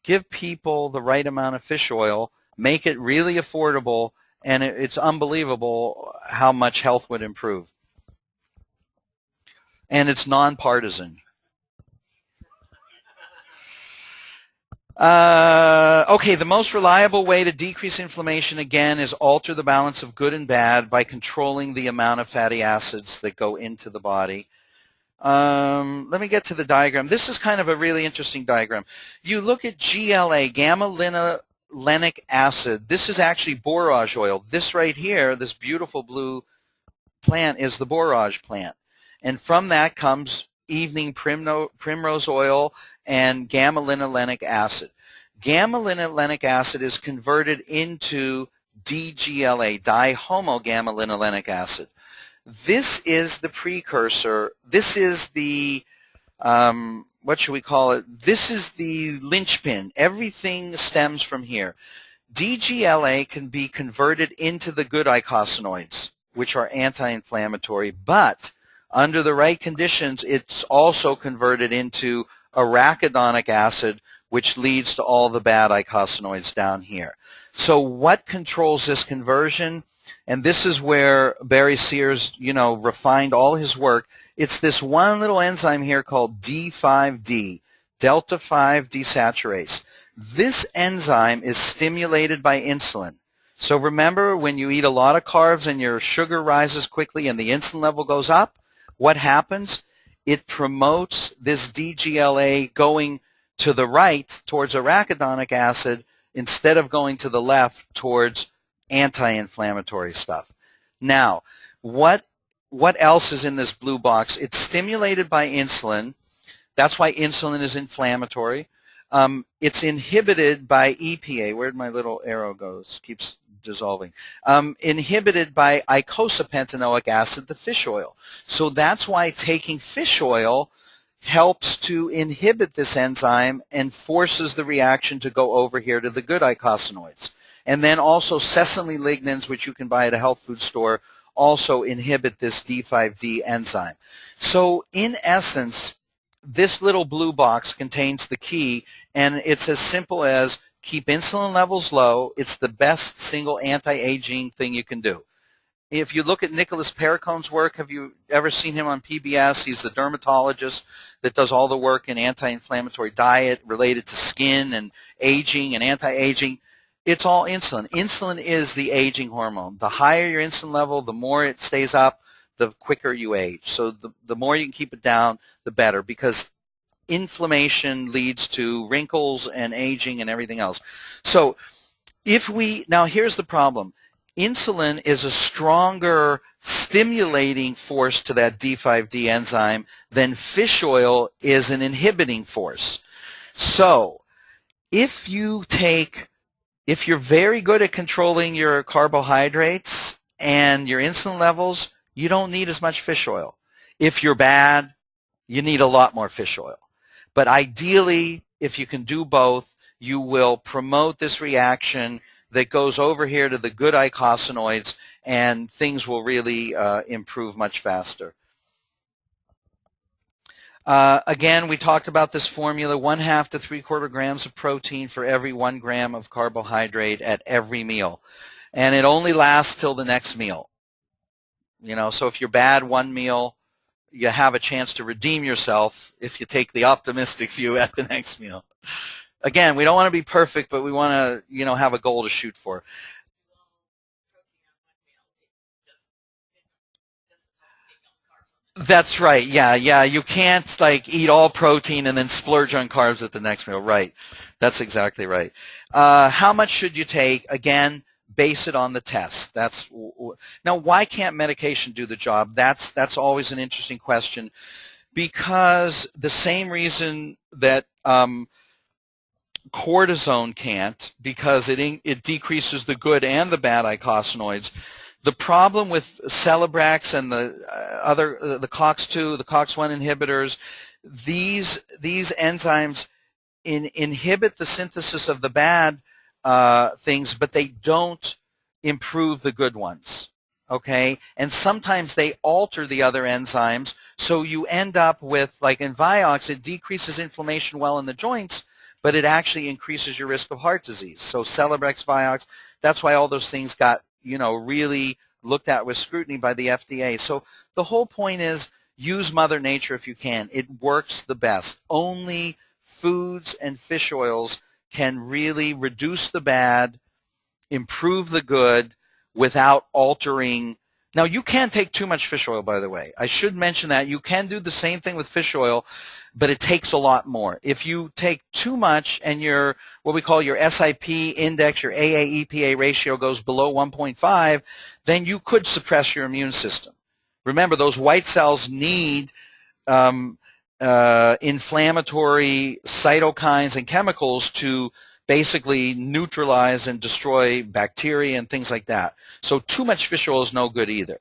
give people the right amount of fish oil, make it really affordable, and it's unbelievable how much health would improve. And it's nonpartisan. Okay, the most reliable way to decrease inflammation, again, is alter the balance of good and bad by controlling the amount of fatty acids that go into the body. Let me get to the diagram. This is kind of a really interesting diagram. You look at GLA, gamma-linolenic acid. This is actually borage oil. This right here, this beautiful blue plant, is the borage plant. And from that comes evening primrose oil and gamma-linolenic acid. Gamma-linolenic acid is converted into DGLA, dihomogamma-linolenic acid. This is the precursor. This is the, what should we call it? This is the linchpin. Everything stems from here. DGLA can be converted into the good eicosanoids, which are anti-inflammatory, but under the right conditions, it's also converted into arachidonic acid, which leads to all the bad eicosanoids down here. So what controls this conversion? And this is where Barry Sears, you know, refined all his work. It's this one little enzyme here called D5D, delta 5 desaturase. This enzyme is stimulated by insulin. So remember, when you eat a lot of carbs and your sugar rises quickly and the insulin level goes up, what happens? It promotes this DGLA going to the right towards arachidonic acid instead of going to the left towards anti-inflammatory stuff. Now, what else is in this blue box? It's stimulated by insulin. That's why insulin is inflammatory. It's inhibited by EPA. Where'd my little arrow go? It keeps dissolving. Inhibited by eicosapentaenoic acid, the fish oil. So that's why taking fish oil helps to inhibit this enzyme and forces the reaction to go over here to the good eicosanoids. And then also sesame lignans, which you can buy at a health food store, also inhibit this D5D enzyme. So in essence, this little blue box contains the key, and it's as simple as keep insulin levels low. It's the best single anti-aging thing you can do. If you look at Nicholas Perricone's work, have you ever seen him on PBS? He's the dermatologist that does all the work in anti-inflammatory diet related to skin and aging and anti-aging. It's all insulin. Insulin is the aging hormone. The higher your insulin level, the more it stays up, the quicker you age. So the more you can keep it down, the better, because inflammation leads to wrinkles and aging and everything else. So now here's the problem. Insulin is a stronger stimulating force to that D5D enzyme than fish oil is an inhibiting force. So if you're very good at controlling your carbohydrates and your insulin levels, you don't need as much fish oil. If you're bad, you need a lot more fish oil. But ideally, if you can do both, you will promote this reaction that goes over here to the good eicosanoids, and things will really improve much faster. Again, we talked about this formula: 1/2 to 3/4 grams of protein for every 1 gram of carbohydrate at every meal. And it only lasts till the next meal. You know, so if you're bad one meal, you have a chance to redeem yourself if you take the optimistic view at the next meal. Again, we don't want to be perfect, but we want to, you know, have a goal to shoot for. That's right. Yeah. You can't like eat all protein and then splurge on carbs at the next meal. Right. That's exactly right. How much should you take? Again, base it on the test. That's Now, why can't medication do the job? That's always an interesting question, because the same reason that cortisone can't, because it decreases the good and the bad eicosanoids. The problem with Celebrex and the COX-2, the COX-1 inhibitors, these enzymes inhibit the synthesis of the bad things, but they don't improve the good ones. Okay, and sometimes they alter the other enzymes, so you end up with, like in Vioxx, it decreases inflammation well in the joints, but it actually increases your risk of heart disease. So Celebrex, Vioxx, that's why all those things got, really looked at with scrutiny by the FDA. So the whole point is, use Mother Nature if you can. It works the best. Only foods and fish oils can really reduce the bad, improve the good, without altering. Now, you can take too much fish oil, by the way. I should mention that. You can do the same thing with fish oil, but it takes a lot more. If you take too much and your, what we call your SIP index, your AA-EPA ratio goes below 1.5, then you could suppress your immune system. Remember, those white cells need inflammatory cytokines and chemicals to basically neutralize and destroy bacteria and things like that. So too much fish oil is no good either.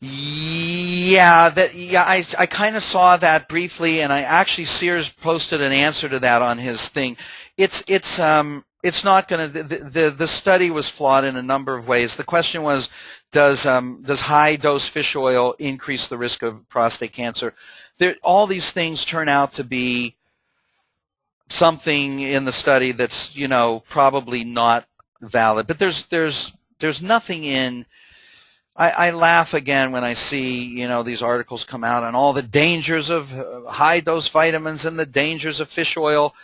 Yeah, I kind of saw that briefly, and I actually, Sears posted an answer to that on his thing. It's not going to. The study was flawed in a number of ways. The question was, does high dose fish oil increase the risk of prostate cancer? All these things turn out to be something in the study that's probably not valid. But there's nothing in. I laugh again when I see these articles come out on all the dangers of high dose vitamins and the dangers of fish oil.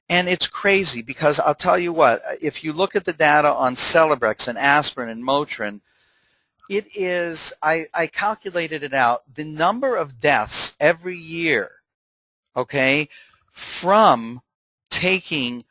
And it's crazy, because I'll tell you what, if you look at the data on Celebrex and Aspirin and Motrin, it is, I calculated it out, the number of deaths every year, okay, from taking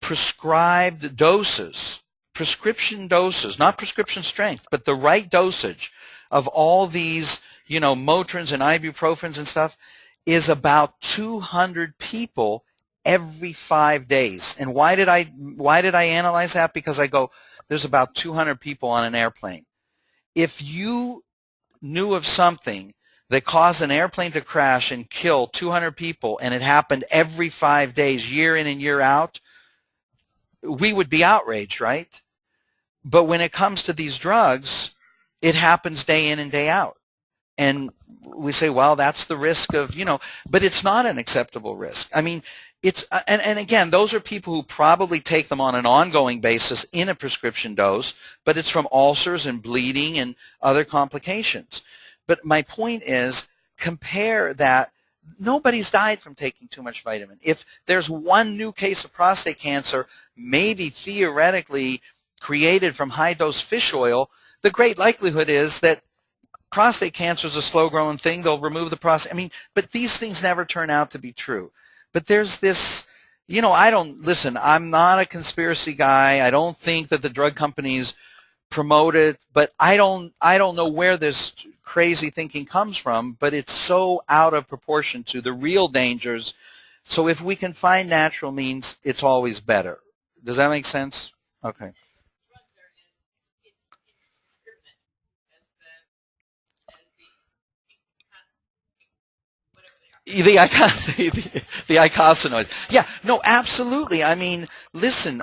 prescribed doses, prescription doses, not prescription strength, but the right dosage of all these, Motrins and ibuprofens and stuff, is about 200 people every 5 days. And why did I analyze that? Because I go, there's about 200 people on an airplane. If you knew of something that caused an airplane to crash and kill 200 people, and it happened every 5 days, year in and year out, we would be outraged, right? But when it comes to these drugs, it happens day in and day out. And we say, well, that's the risk of, but it's not an acceptable risk. I mean, it's, and again, those are people who probably take them on an ongoing basis in a prescription dose, but it's from ulcers and bleeding and other complications. But my point is, compare that. Nobody's died from taking too much vitamin. If there's one new case of prostate cancer, maybe theoretically created from high-dose fish oil, the great likelihood is that prostate cancer is a slow-growing thing. They'll remove the prostate. I mean, but these things never turn out to be true. But there's this, I'm not a conspiracy guy. I don't think that the drug companies promote it, but I don't know where this crazy thinking comes from, but it's so out of proportion to the real dangers. So if we can find natural means, it's always better. Does that make sense? Okay. The Eicosanoids. Yeah, no, absolutely. I mean, listen,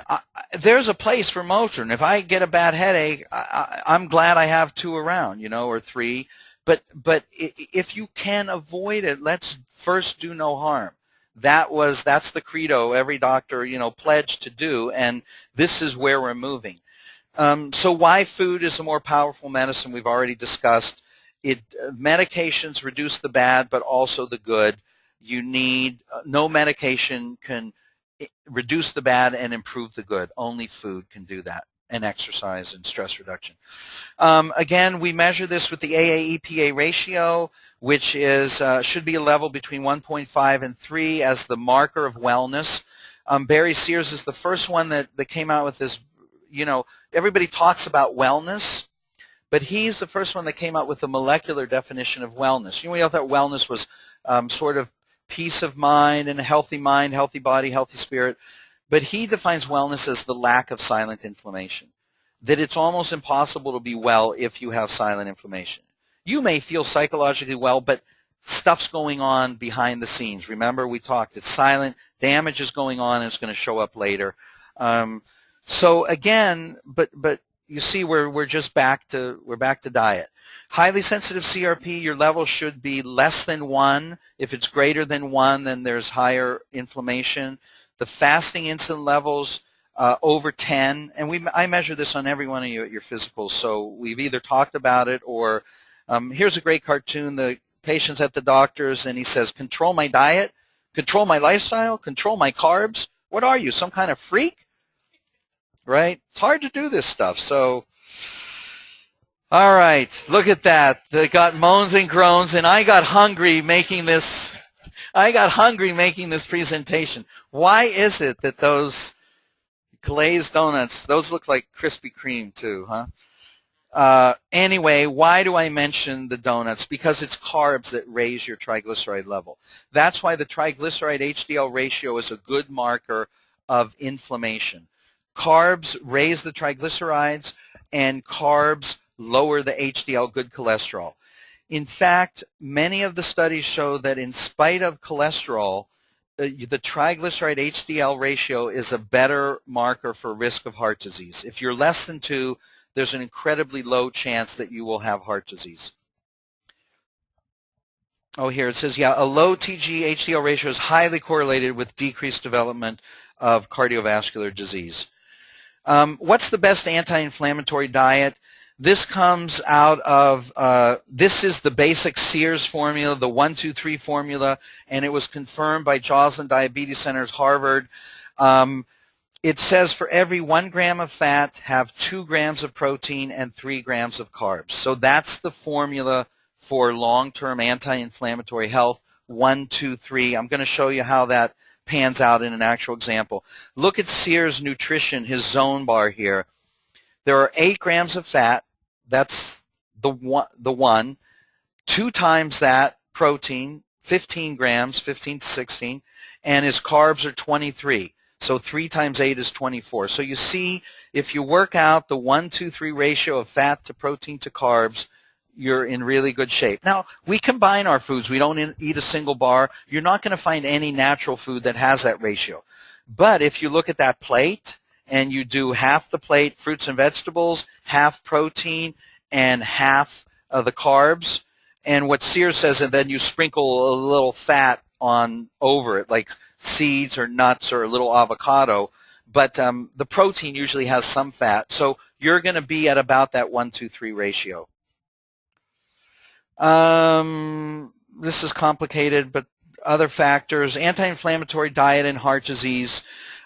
there's a place for Motrin. If I get a bad headache, I'm glad I have 2 around, or 3. But if you can avoid it, let's first do no harm. That's the credo every doctor, pledged to do, and this is where we're moving. So why food is a more powerful medicine, we've already discussed. Medications reduce the bad, but also the good. You need, no medication can reduce the bad and improve the good. Only food can do that, and exercise and stress reduction. Again, we measure this with the AA-EPA ratio, which is should be a level between 1.5 and 3 as the marker of wellness. Barry Sears is the first one that came out with this, everybody talks about wellness, but he's the first one that came out with a molecular definition of wellness. We all thought wellness was sort of peace of mind and a healthy mind, healthy body, healthy spirit. But he defines wellness as the lack of silent inflammation, that it's almost impossible to be well if you have silent inflammation. You may feel psychologically well, but stuff's going on behind the scenes. Remember, we talked, it's silent, damage is going on, and it's going to show up later. So again, but you see, we're back to diet. Highly sensitive CRP, your level should be less than 1. If it's greater than 1, then there's higher inflammation. The fasting insulin levels over 10, and I measure this on every one of you at your physicals, so we've either talked about it or here's a great cartoon. The patient's at the doctor's and he says, control my diet, control my lifestyle, control my carbs. What are you, some kind of freak? Right? It's hard to do this stuff. So, all right, look at that. They got moans and groans, and I got hungry making this. Presentation. Why is it that those glazed donuts, those look like Krispy Kreme too, huh? Anyway, why do I mention the donuts? Because it's carbs that raise your triglyceride level. That's why the triglyceride HDL ratio is a good marker of inflammation. Carbs raise the triglycerides, and carbs lower the HDL good cholesterol. In fact, many of the studies show that in spite of cholesterol, the triglyceride HDL ratio is a better marker for risk of heart disease. If you're less than 2, there's an incredibly low chance that you will have heart disease. Oh, here it says, yeah, a low TG-HDL ratio is highly correlated with decreased development of cardiovascular disease. What's the best anti-inflammatory diet? This comes out of, this is the basic Sears formula, the 1-2-3 formula, and it was confirmed by Joslin Diabetes Center at Harvard. It says for every 1 gram of fat, have 2 grams of protein and 3 grams of carbs. So that's the formula for long-term anti-inflammatory health, 1-2-3. I'm going to show you how that pans out in an actual example. Look at Sears Nutrition, his zone bar here. There are 8 grams of fat. That's the one. 2 times that protein, 15 grams, 15 to 16, and his carbs are 23. So 3 times 8 is 24. So you see, if you work out the 1-2-3 ratio of fat to protein to carbs, you're in really good shape. Now, we combine our foods. We don't eat a single bar. You're not going to find any natural food that has that ratio. But if you look at that plate and you do half the plate fruits and vegetables, half protein, and half of the carbs, and what Sears says, and then you sprinkle a little fat on over it, like seeds or nuts or a little avocado, but the protein usually has some fat. So you're going to be at about that 1-2-3 ratio. This is complicated, but other factors, anti-inflammatory diet and heart disease.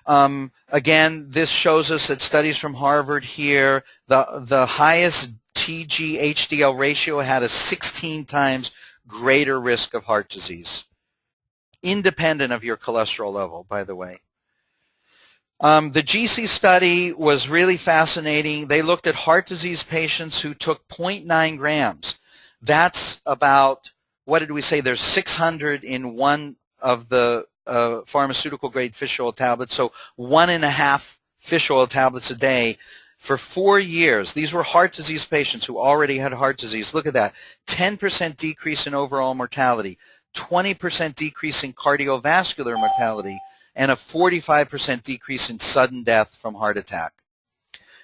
Again, this shows us that studies from Harvard here, the highest TG-HDL ratio had a 16 times greater risk of heart disease, independent of your cholesterol level, by the way. The GISSI study was really fascinating. They looked at heart disease patients who took 0.9 grams. That's about, what did we say, there's 600 in one of the pharmaceutical grade fish oil tablets, so 1.5 fish oil tablets a day for 4 years. These were heart disease patients who already had heart disease. Look at that, 10% decrease in overall mortality, 20% decrease in cardiovascular mortality, and a 45% decrease in sudden death from heart attack.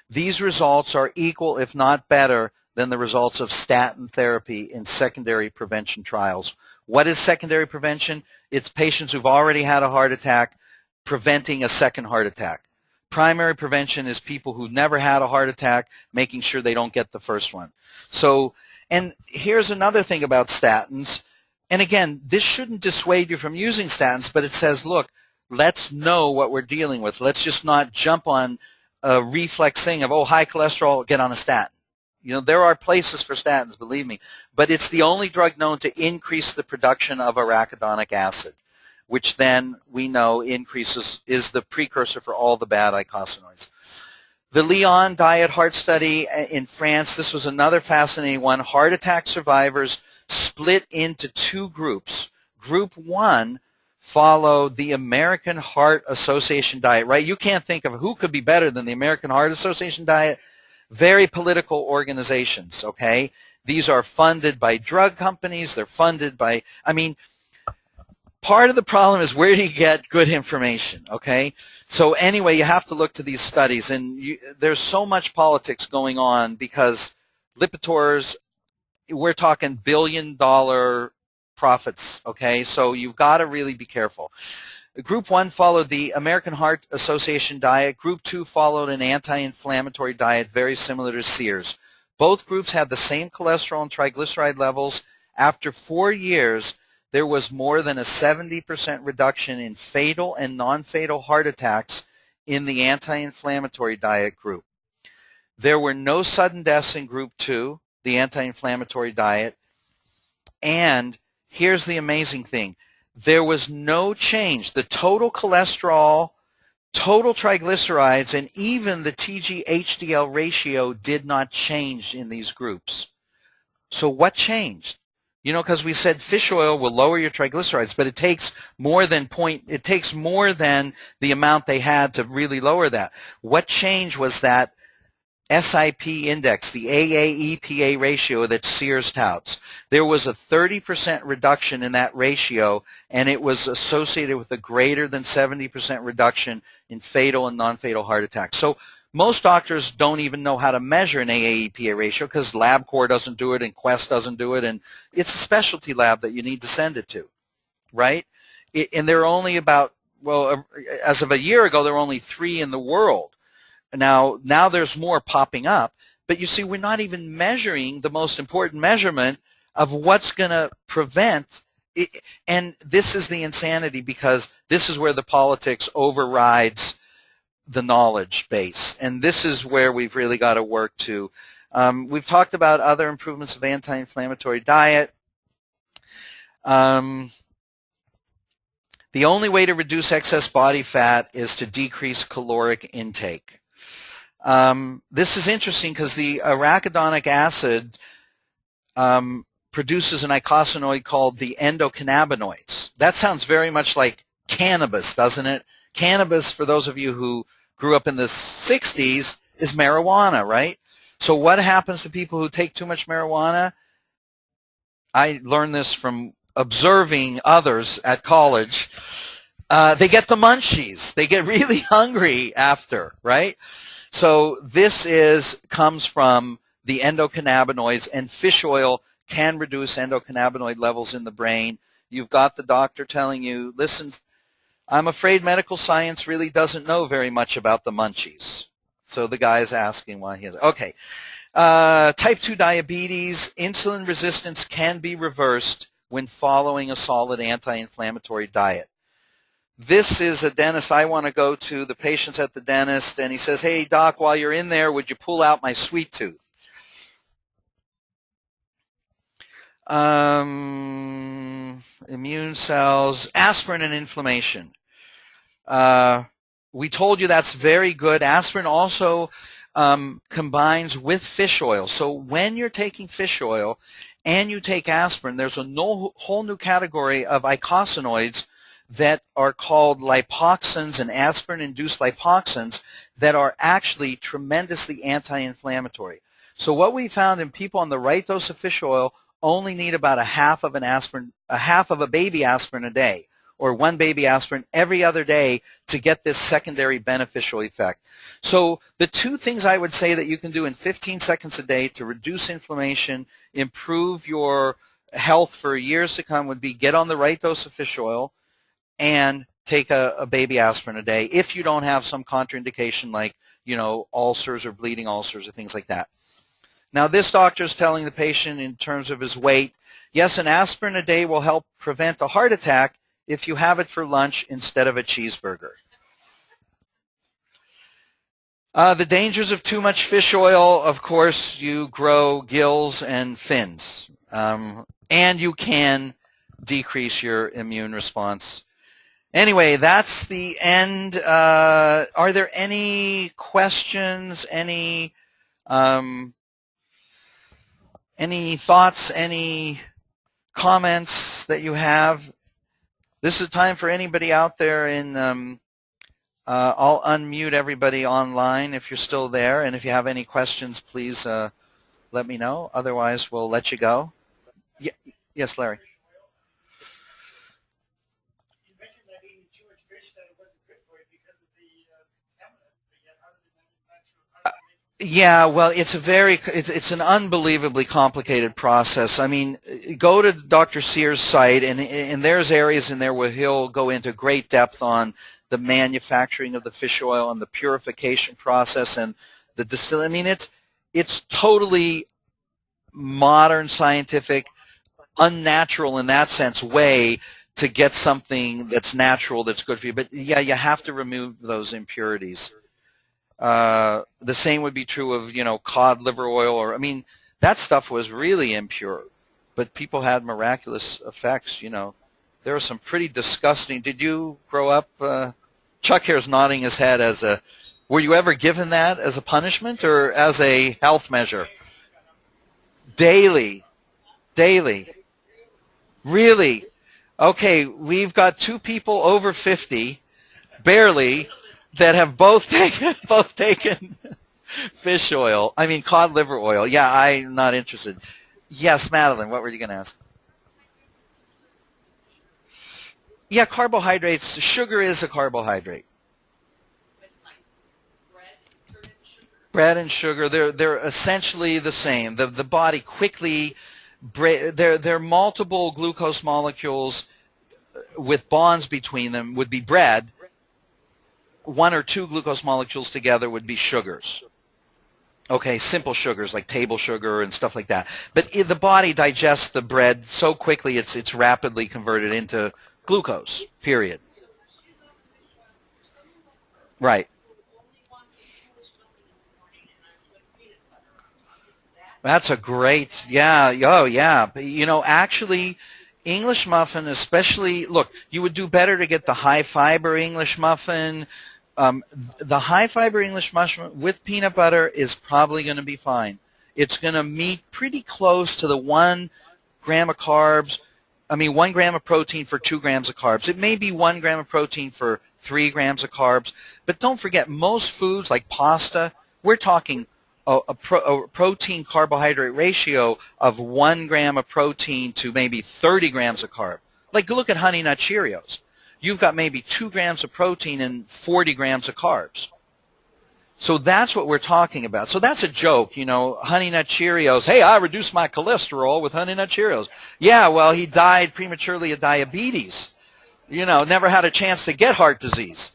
These results are equal, if not better, than the results of statin therapy in secondary prevention trials. What is secondary prevention? It's patients who've already had a heart attack preventing a second heart attack. Primary prevention is people who never had a heart attack, making sure they don't get the first one. So, and here's another thing about statins. And again, this shouldn't dissuade you from using statins, but it says, look, let's know what we're dealing with. Let's just not jump on a reflex thing of, oh, high cholesterol, get on a statin. You know, there are places for statins, believe me, but it's the only drug known to increase the production of arachidonic acid. which then we know increases, is the precursor for all the bad eicosanoids. The Lyon diet heart study in France, this was another fascinating one. Heart attack survivors split into two groups. Group 1 followed the American Heart Association diet, right? You can't think of who could be better than the American Heart Association diet. Very political organizations, okay? These are funded by drug companies. They're funded by, I mean, part of the problem is where do you get good information, okay? So anyway, you have to look to these studies, and there's so much politics going on because Lipitor's, we're talking billion-dollar profits, okay? So you've got to really be careful. Group 1 followed the American Heart Association diet. Group 2 followed an anti-inflammatory diet very similar to Sears. Both groups had the same cholesterol and triglyceride levels. After 4 years, there was more than a 70% reduction in fatal and non-fatal heart attacks in the anti-inflammatory diet group. There were no sudden deaths in Group 2, the anti-inflammatory diet, and here's the amazing thing. There was no change. The total cholesterol, total triglycerides, and even the TG-HDL ratio did not change in these groups. So what changed? You know, because we said fish oil will lower your triglycerides, but it takes more than the amount they had to really lower that. What changed was that SIP index, the AA-EPA ratio that Sears touts. There was a 30% reduction in that ratio, and it was associated with a greater than 70% reduction in fatal and non-fatal heart attacks. So most doctors don't even know how to measure an AA-EPA ratio because LabCorp doesn't do it and Quest doesn't do it, and it's a specialty lab that you need to send it to, right? And there are only about, well, as of a year ago, there were only 3 in the world. Now there's more popping up, but you see, we're not even measuring the most important measurement of what's going to prevent it. And this is the insanity, because this is where the politics overrides the knowledge base, and this is where we've really got to work to. We've talked about other improvements of anti-inflammatory diet. The only way to reduce excess body fat is to decrease caloric intake. This is interesting because the arachidonic acid produces an eicosanoid called the endocannabinoids. That sounds very much like cannabis, doesn't it? Cannabis, for those of you who grew up in the 60s, is marijuana, right? So what happens to people who take too much marijuana? I learned this from observing others at college. They get the munchies. They get really hungry after, right? So this comes from the endocannabinoids, and fish oil can reduce endocannabinoid levels in the brain. You've got the doctor telling you, listen, I'm afraid medical science really doesn't know very much about the munchies. So the guy is asking why he has. Okay. Type 2 diabetes, insulin resistance can be reversed when following a solid anti-inflammatory diet. This is a dentist. I want to go to the patients at the dentist, and he says, hey, doc, while you're in there, would you pull out my sweet tooth? Immune cells, aspirin and inflammation. We told you that's very good. Aspirin also combines with fish oil. So when you're taking fish oil and you take aspirin, there's a whole new category of eicosanoids that are called lipoxins and aspirin-induced lipoxins that are actually tremendously anti-inflammatory. So what we found in people on the right dose of fish oil only need about a half of a baby aspirin a day, or 1 baby aspirin every other day to get this secondary beneficial effect. So the 2 things I would say that you can do in 15 seconds a day to reduce inflammation, improve your health for years to come would be get on the right dose of fish oil and take a baby aspirin a day if you don't have some contraindication like, you know, ulcers or bleeding ulcers or things like that. Now this doctor is telling the patient in terms of his weight, yes, an aspirin a day will help prevent a heart attack if you have it for lunch instead of a cheeseburger. The dangers of too much fish oil, of course, you grow gills and fins, and you can decrease your immune response. Anyway, that's the end. Are there any questions, any thoughts, any comments that you have? This is time for anybody out there in, I'll unmute everybody online if you're still there, and if you have any questions, please let me know. Otherwise, we'll let you go. Yes, Larry. You mentioned that eating too much fish, that it wasn't good for you because of the contaminant, but yet how do they manufacture? Yeah, well, it's an unbelievably complicated process. I mean, go to Dr. Sears' site, and there's areas in there where he'll go into great depth on the manufacturing of the fish oil and the purification process and the distill. I mean, it's totally modern, scientific, unnatural in that sense way to get something that's natural that's good for you. But yeah, you have to remove those impurities. The same would be true of, cod liver oil, or, I mean, that stuff was really impure, but people had miraculous effects, There are some pretty disgusting. Did you grow up, Chuck here's nodding his head were you ever given that as a punishment or as a health measure? Daily. Really? Okay, we've got two people over 50, barely, that have both taken fish oil. I mean, cod liver oil. Yeah, I'm not interested. Yes, Madeline, what were you going to ask? Yeah, carbohydrates. Sugar is a carbohydrate. Bread and sugar, they're essentially the same. The body quickly, they're multiple glucose molecules with bonds between them would be bread. One or two glucose molecules together would be sugars. Okay, simple sugars like table sugar and stuff like that. But the body digests the bread so quickly it's rapidly converted into glucose, period. Right. That's a great, yeah, oh yeah. Actually, English muffin, especially, look, you would do better to get the high fiber English muffin. The high fiber English muffin with peanut butter is probably going to be fine. It's going to meet pretty close to the 1 gram of carbs. 1 gram of protein for 2 grams of carbs. It may be 1 gram of protein for 3 grams of carbs. But don't forget, most foods like pasta, we're talking a protein carbohydrate ratio of 1 gram of protein to maybe 30 grams of carb. Like look at Honey Nut Cheerios. You've got maybe 2 grams of protein and 40 grams of carbs. So that's what we're talking about. So that's a joke, Honey Nut Cheerios. Hey, I reduced my cholesterol with Honey Nut Cheerios. Yeah, well, he died prematurely of diabetes. Never had a chance to get heart disease.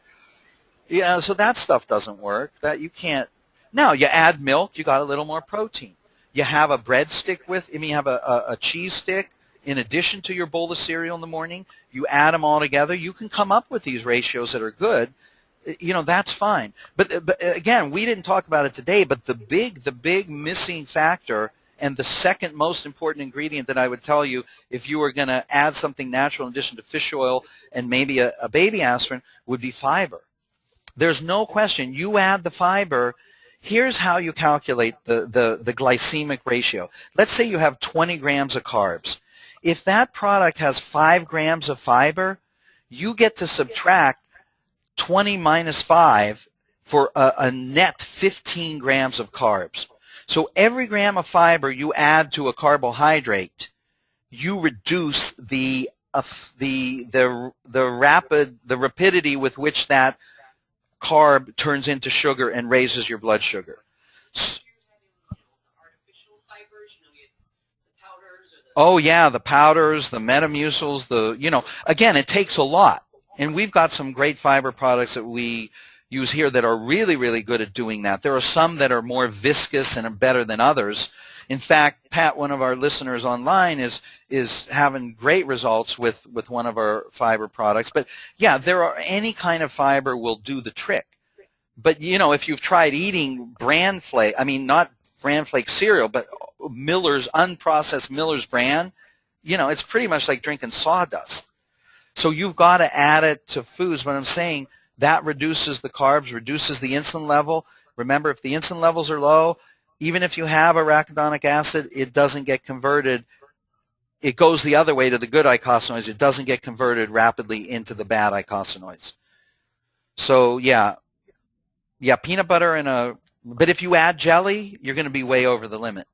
So that stuff doesn't work. That you can't. Now, you add milk, you got a little more protein. You have a breadstick you have a cheese stick in addition to your bowl of cereal in the morning. You add them all together. You can come up with these ratios that are good. That's fine. But again, we didn't talk about it today, but the big missing factor and the second most important ingredient that I would tell you if you were going to add something natural in addition to fish oil and maybe a baby aspirin would be fiber. There's no question. You add the fiber. Here's how you calculate the glycemic ratio. Let's say you have 20 grams of carbs. If that product has 5 grams of fiber, you get to subtract 20 minus 5 for a net 15 grams of carbs. So every gram of fiber you add to a carbohydrate, you reduce the rapidity with which that carb turns into sugar and raises your blood sugar. Oh yeah, the powders, the Metamucils, again, it takes a lot. And we've got some great fiber products that we use here that are really, really good at doing that. There are some that are more viscous and are better than others. In fact, Pat, one of our listeners online, is having great results with one of our fiber products. But yeah, any kind of fiber will do the trick. But if you've tried eating bran flake, not bran flake cereal, but unprocessed Miller's bran, it's pretty much like drinking sawdust. So you've got to add it to foods. But I'm saying that reduces the carbs, reduces the insulin level. Remember, if the insulin levels are low, even if you have arachidonic acid, it doesn't get converted. It goes the other way to the good eicosanoids. It doesn't get converted rapidly into the bad eicosanoids. So yeah, peanut butter but if you add jelly, you're going to be way over the limit.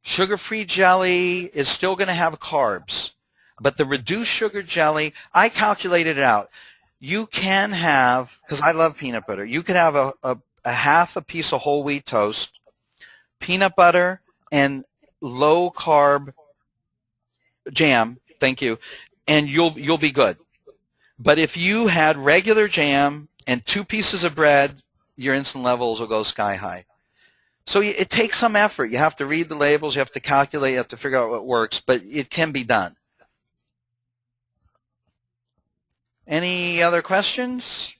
Sugar-free jelly is still going to have carbs, but the reduced sugar jelly, I calculated it out. You can have, because I love peanut butter, you could have a half a piece of whole wheat toast, peanut butter, and low-carb jam, thank you, and you'll be good. But if you had regular jam and 2 pieces of bread, your insulin levels will go sky high. So it takes some effort. You have to read the labels, you have to calculate, you have to figure out what works, but it can be done. Any other questions?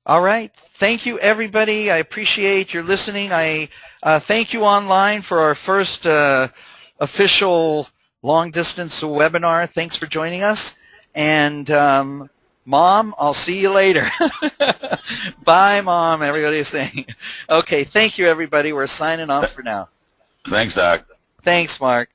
All right. Thank you, everybody. I appreciate your listening. I thank you online for our first official long-distance webinar. Thanks for joining us. And Mom, I'll see you later. Bye, Mom, everybody's saying. Okay, thank you, everybody. We're signing off for now. Thanks, Doc. Thanks, Mark.